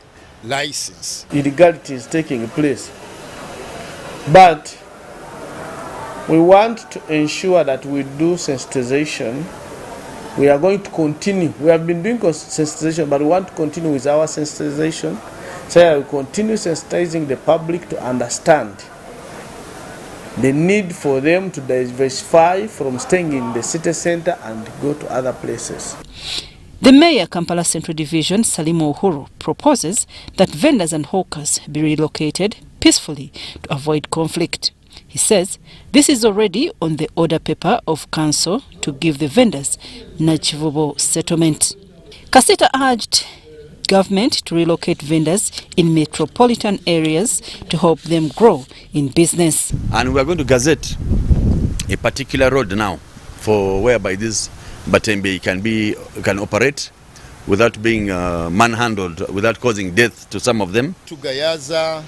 license. Illegality is taking place, but we want to ensure that we do sensitization. We are going to continue. We have been doing sensitization, but we want to continue with our sensitization. So we continue sensitizing the public to understand the need for them to diversify from staying in the city center and go to other places. The Mayor, Kampala Central Division, Salimu Uhuru, proposes that vendors and hawkers be relocated peacefully to avoid conflict. He says this is already on the order paper of council to give the vendors an achievable settlement. Kasita urged government to relocate vendors in metropolitan areas to help them grow in business. And we are going to gazette a particular road now for whereby this Batembe can operate without being manhandled, without causing death to some of them. To Gayaza,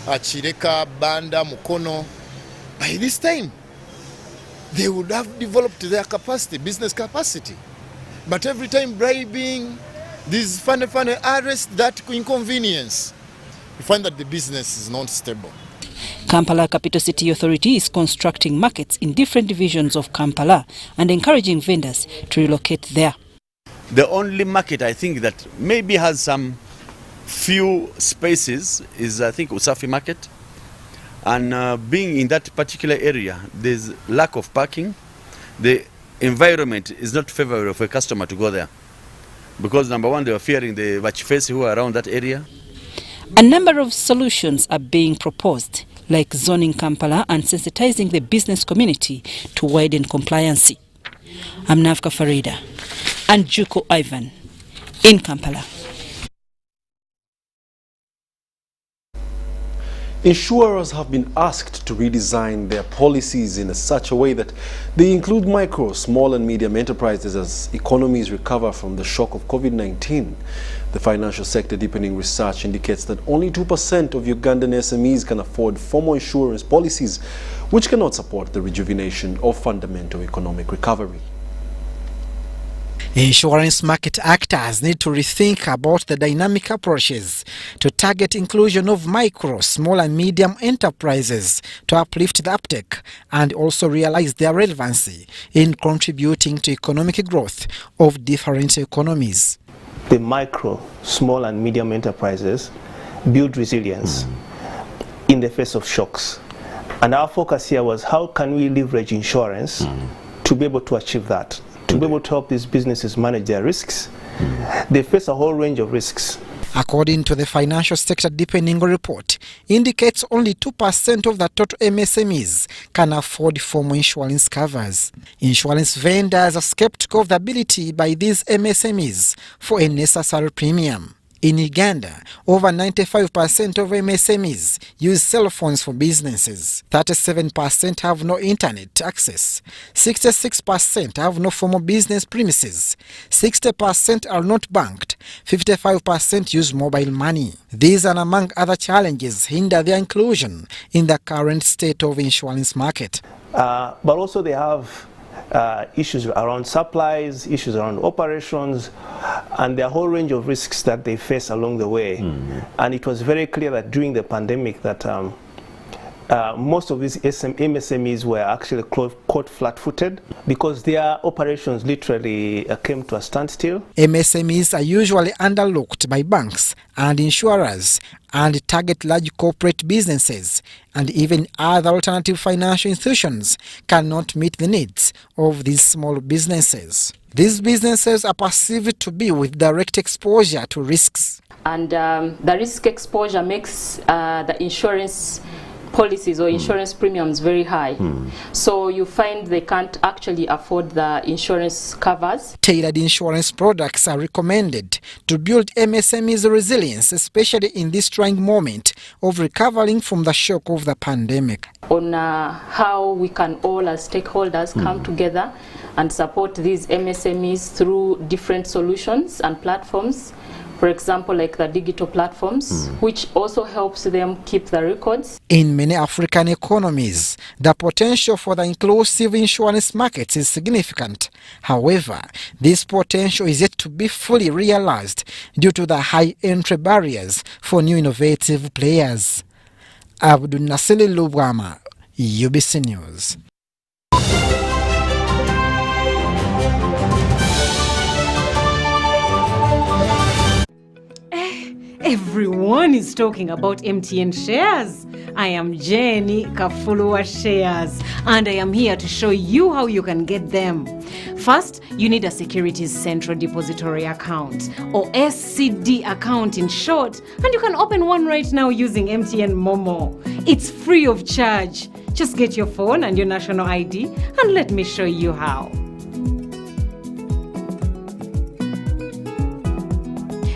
Achireka, Banda, Mukono, by this time, they would have developed their capacity, business capacity. But every time bribing, these funny arrests, that inconvenience, you find that the business is not stable. Kampala Capital City Authority is constructing markets in different divisions of Kampala and encouraging vendors to relocate there. The only market I think that maybe has some few spaces is I think Usafi Market. And being in that particular area, there's lack of parking. The environment is not favorable for a customer to go there. Because number one, they are fearing the Vachifesi who are around that area. A number of solutions are being proposed, like zoning Kampala and sensitizing the business community to widen compliance. I'm Nafka Farida and Juko Ivan in Kampala. Insurers have been asked to redesign their policies in such a way that they include micro, small and medium enterprises as economies recover from the shock of COVID-19. The financial sector deepening research indicates that only 2% of Ugandan SMEs can afford formal insurance policies, which cannot support the rejuvenation of fundamental economic recovery. Insurance market actors need to rethink about the dynamic approaches to target inclusion of micro, small and medium enterprises to uplift the uptake and also realize their relevancy in contributing to economic growth of different economies. The micro, small and medium enterprises build resilience in the face of shocks. And our focus here was how can we leverage insurance to be able to achieve that, to be able to help these businesses manage their risks. They face a whole range of risks. According to the Financial Sector Deepening Report, indicates only 2% of the total MSMEs can afford formal insurance covers. Insurance vendors are skeptical of the ability by these MSMEs for a necessary premium. In Uganda, over 95% of MSMEs use cell phones for businesses. 37% have no internet access. 66% have no formal business premises. 60% are not banked. 55% use mobile money. These and among other challenges hinder their inclusion in the current state of insurance market. But also they have issues around supplies, issues around operations, and there are a whole range of risks that they face along the way. And it was very clear that during the pandemic that most of these MSMEs were actually caught flat-footed because their operations literally came to a standstill. MSMEs are usually underlooked by banks and insurers and target large corporate businesses, and even other alternative financial institutions cannot meet the needs of these small businesses. These businesses are perceived to be with direct exposure to risks. And the risk exposure makes the insurance policies or insurance premiums very high. So you find they can't actually afford the insurance covers. Tailored insurance products are recommended to build MSMEs' resilience, especially in this trying moment of recovering from the shock of the pandemic. On how we can all as stakeholders come together and support these MSMEs through different solutions and platforms. For example, like the digital platforms, which also helps them keep the records. In many African economies, the potential for the inclusive insurance markets is significant. However, this potential is yet to be fully realized due to the high entry barriers for new innovative players. Abdul Nasili Lubwama, UBC News. Everyone is talking about MTN shares. I am Jenny Kafulua Shares, and I am here to show you how you can get them. First, you need a Securities Central Depository account, or SCD account in short, and you can open one right now using MTN Momo. It's free of charge. Just get your phone and your national ID, and let me show you how.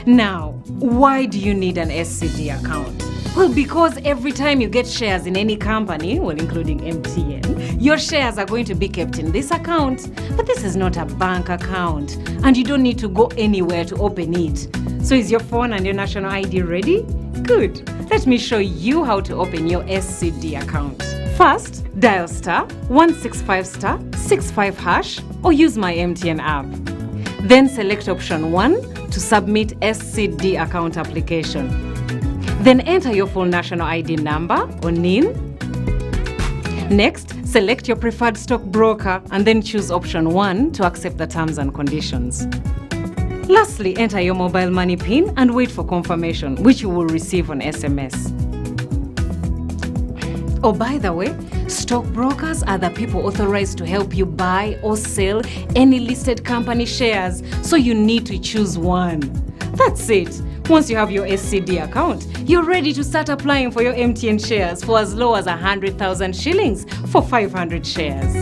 Now, why do you need an SCD account? Well, because every time you get shares in any company, well, including MTN, your shares are going to be kept in this account. But this is not a bank account, and you don't need to go anywhere to open it. So is your phone and your national ID ready? Good. Let me show you how to open your SCD account. First, dial *165*65# or use my MTN app. Then select option 1 to submit SCD account application. Then enter your full national ID number or NIN. Next, select your preferred stockbroker and then choose option 1 to accept the terms and conditions. Lastly, enter your mobile money PIN and wait for confirmation, which you will receive on SMS. Oh, by the way, stockbrokers are the people authorized to help you buy or sell any listed company shares, so you need to choose one. That's it. Once you have your SCD account, you're ready to start applying for your MTN shares for as low as 100,000 shillings for 500 shares.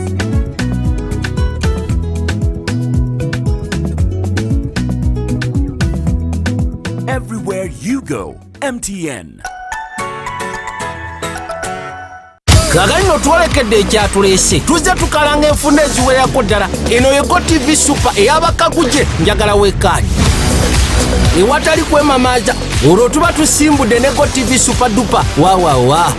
Everywhere you go, MTN. Kaganyo twalekedde ekyatulese tuzze tukalanga enfunda eziwerako ddala eno yego TV Super ey'abakaguje njagala wekaani ewatali kwemamaaza olwo tuba tusimbudde ne Go TV Super Duper waawawa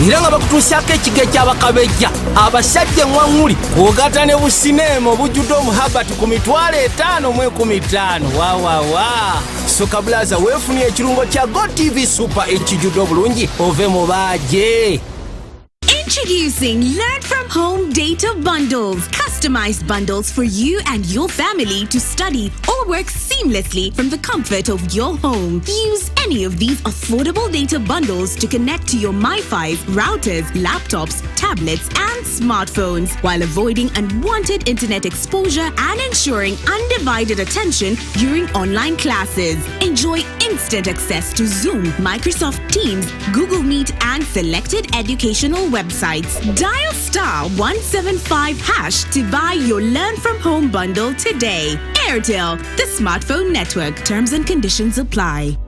era nga bakutuusyako ekiga ekyabakabejja abasajja eŋŋwaŋŋuli kw'ogatta ne busineema obujjudde omuhabati ku $5,015 waawawa soka bulaza weefunye ekirungo kya Go TV Super ekijjudde obulungi ove mu baaje. Introducing Learn From Home Data Bundles. Customized bundles for you and your family to study or work seamlessly from the comfort of your home. Use any of these affordable data bundles to connect to your MiFi, routers, laptops, tablets, and smartphones while avoiding unwanted internet exposure and ensuring undivided attention during online classes. Enjoy instant access to Zoom, Microsoft Teams, Google Meet, and selected educational websites. Dial *175# to buy your Learn From Home bundle today. Airtel, the smartphone network. Terms and conditions apply.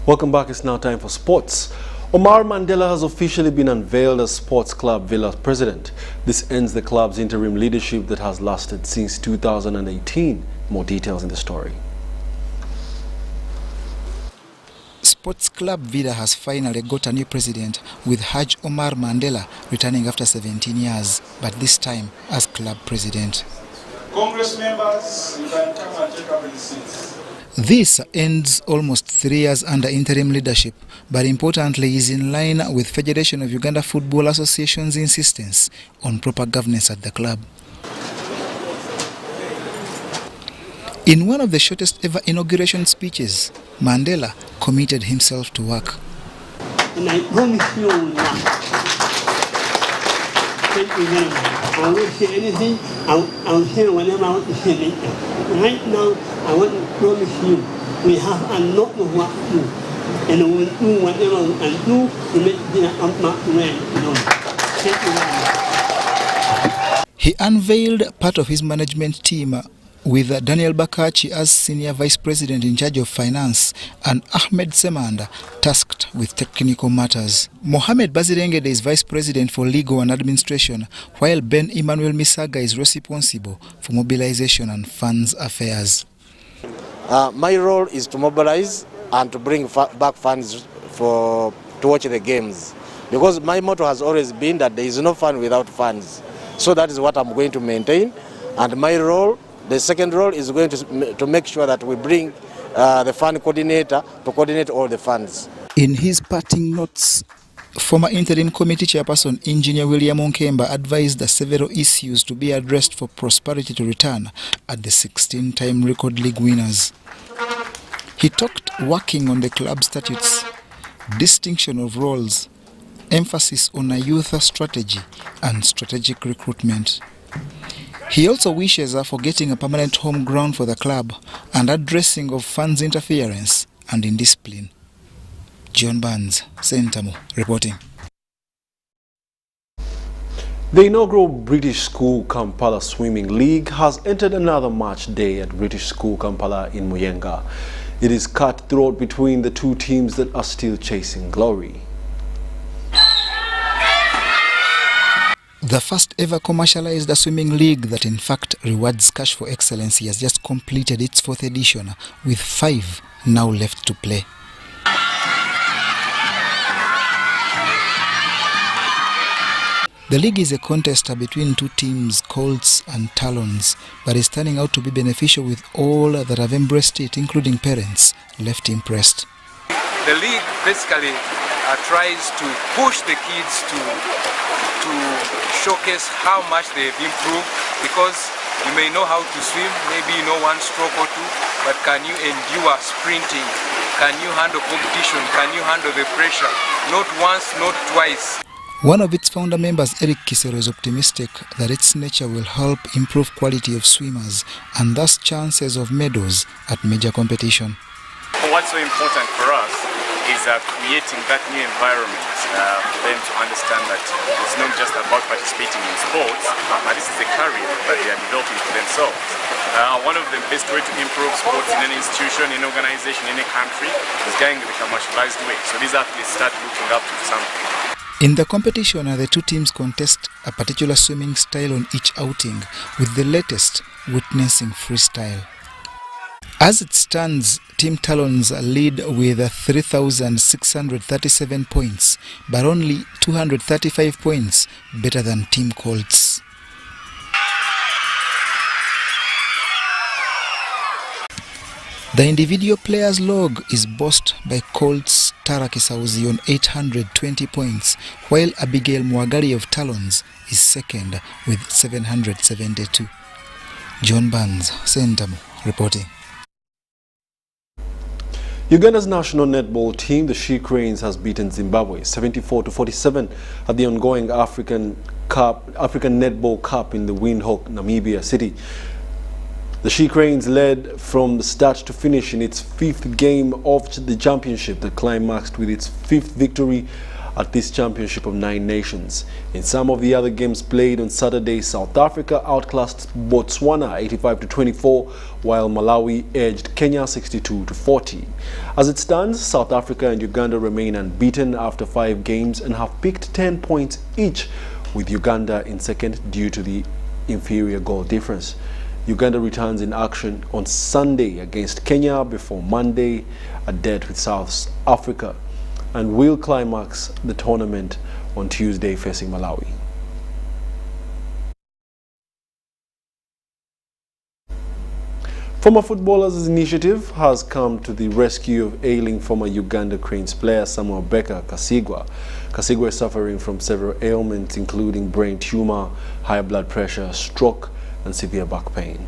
Welcome back. It's now time for sports. Omar Mandela has officially been unveiled as Sports Club Villa's president. This ends the club's interim leadership that has lasted since 2018. More details in the story. Sports Club Villa has finally got a new president, with Haj Omar Mandela returning after 17 years, but this time as club president. Congress members, you can come and take up the seats. This ends almost 3 years under interim leadership, but importantly is in line with Federation of Uganda Football Association's insistence on proper governance at the club. In one of the shortest ever inauguration speeches, Mandela committed himself to work. And I promise you now, thank you very much. I won't say anything, I'll say whenever I want to say it. Right now, I want to promise you, we have a lot of work to do. And we will do whatever we can do to make the Upmark well done. Thank you very much. He unveiled part of his management team with Daniel Bakachi as Senior Vice President in charge of Finance and Ahmed Semanda tasked with technical matters. Mohamed Bazirengede is Vice President for Legal and Administration, while Ben Emmanuel Misaga is responsible for Mobilization and Funds Affairs. My role is to mobilize and to bring back funds to watch the games. Because my motto has always been that there is no fun without funds. So that is what I'm going to maintain. And my role, the second role, is going to make sure that we bring the fund coordinator to coordinate all the funds. In his parting notes, former interim committee chairperson Engineer William Onkemba advised the several issues to be addressed for prosperity to return at the 16-time record league winners. He talked working on the club statutes, distinction of roles, emphasis on a youth strategy and strategic recruitment. He also wishes for getting a permanent home ground for the club and addressing of funds interference and indiscipline. John Barnes, Sentamo, reporting. The inaugural British School Kampala Swimming League has entered another match day at British School Kampala in Muyenga. It is cutthroat between the two teams that are still chasing glory. The first ever commercialized swimming league that in fact rewards cash for excellence has just completed its 4th edition, with 5 now left to play. The league is a contest between two teams, Colts and Talons, but is turning out to be beneficial with all that have embraced it, including parents, left impressed. The league basically tries to push the kids to showcase how much they've improved, because you may know how to swim, maybe you know 1 stroke or 2, but can you endure sprinting? Can you handle competition? Can you handle the pressure? Not once, not twice. One of its founder members, Eric Kisero, is optimistic that its nature will help improve quality of swimmers and thus chances of medals at major competition. What's so important for us is creating that new environment for them to understand that it's not just about participating in sports, but this is a career that they are developing for themselves. One of the best ways to improve sports in any institution, in organization, in a country is going the commercialized way. So these athletes start looking up to something. In the competition, the two teams contest a particular swimming style on each outing, with the latest witnessing freestyle. As it stands, Team Talons lead with 3,637 points, but only 235 points better than Team Colts. The individual players' log is bossed by Colts Tara Kisauzi on 820 points, while Abigail Mwagali of Talons is second with 772. John Barnes, Sentamo, reporting. Uganda's national netball team, the She Cranes, has beaten Zimbabwe 74-47 at the ongoing African Netball Cup in the Windhoek, Namibia city. The She Cranes led from the start to finish in its 5th game of the championship that climaxed with its 5th victory at this championship of 9 nations. In some of the other games played on Saturday, South Africa outclassed Botswana 85-24, while Malawi edged Kenya 62-40. As it stands, South Africa and Uganda remain unbeaten after 5 games and have picked 10 points each, with Uganda in second due to the inferior goal difference. Uganda returns in action on Sunday against Kenya before Monday a date with South Africa, and will climax the tournament on Tuesday facing Malawi. Former Footballers Initiative has come to the rescue of ailing former Uganda Cranes player Samuel Becca Kasigwa. Kasigwa is suffering from several ailments including brain tumor, high blood pressure, stroke and severe back pain.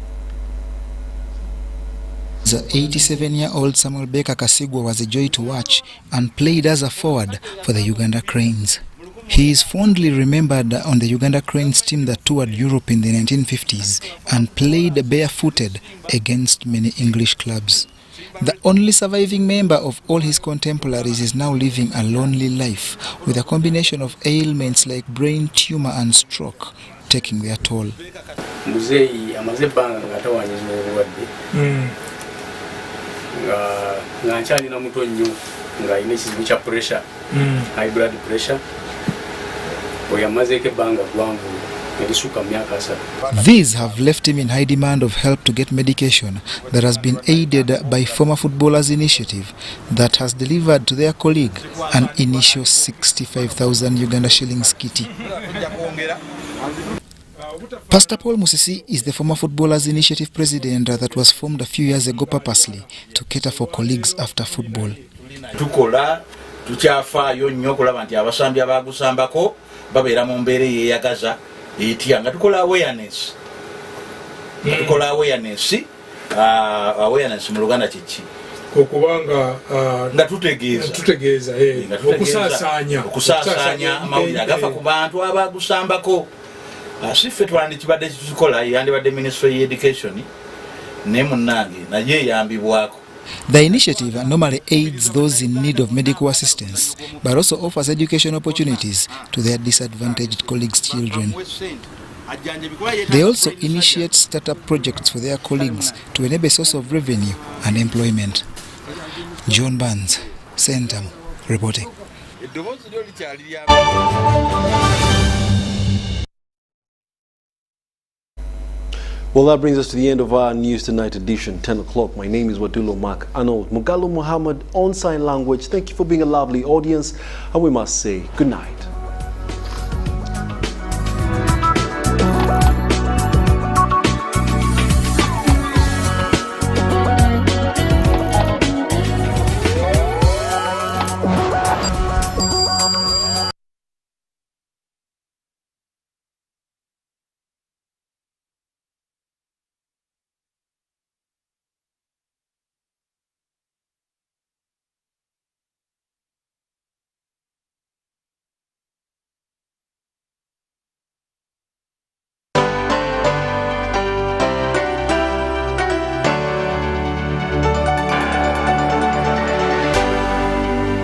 The 87-year-old Samuel Becca Kasigwa was a joy to watch and played as a forward for the Uganda Cranes. He is fondly remembered on the Uganda Cranes team that toured Europe in the 1950s and played barefooted against many English clubs. The only surviving member of all his contemporaries is now living a lonely life with a combination of ailments like brain tumor and stroke taking their toll. High blood pressure. These have left him in high demand of help to get medication that has been aided by Former Footballers Initiative that has delivered to their colleague an initial 65,000 Uganda shillings kitty. Pastor Paul Musisi is the Former Footballers Initiative president that was formed a few years ago purposely to cater for colleagues after football. Tukyafaayo nnyo okulaba nti abasambi abagusambako babeera mu mbeera eyeyagaza etya nga tukola awareness. Awareness mu Luganda kiki? Okubanga nga tutegeeza okusaasanya amawulire agafa ku bantu abagusambako. Siffe twandikibadde kitukola yandibadde Ministry of Education ne munnange naye eyambibwako. The initiative normally aids those in need of medical assistance, but also offers education opportunities to their disadvantaged colleagues' children. They also initiate startup projects for their colleagues to enable a source of revenue and employment. John Barnes, Centum, reporting. Well, that brings us to the end of our News Tonight edition, 10 o'clock. My name is Wadulo Mark Arnold. Mugalo Muhammad on sign language. Thank you for being a lovely audience, and we must say good night.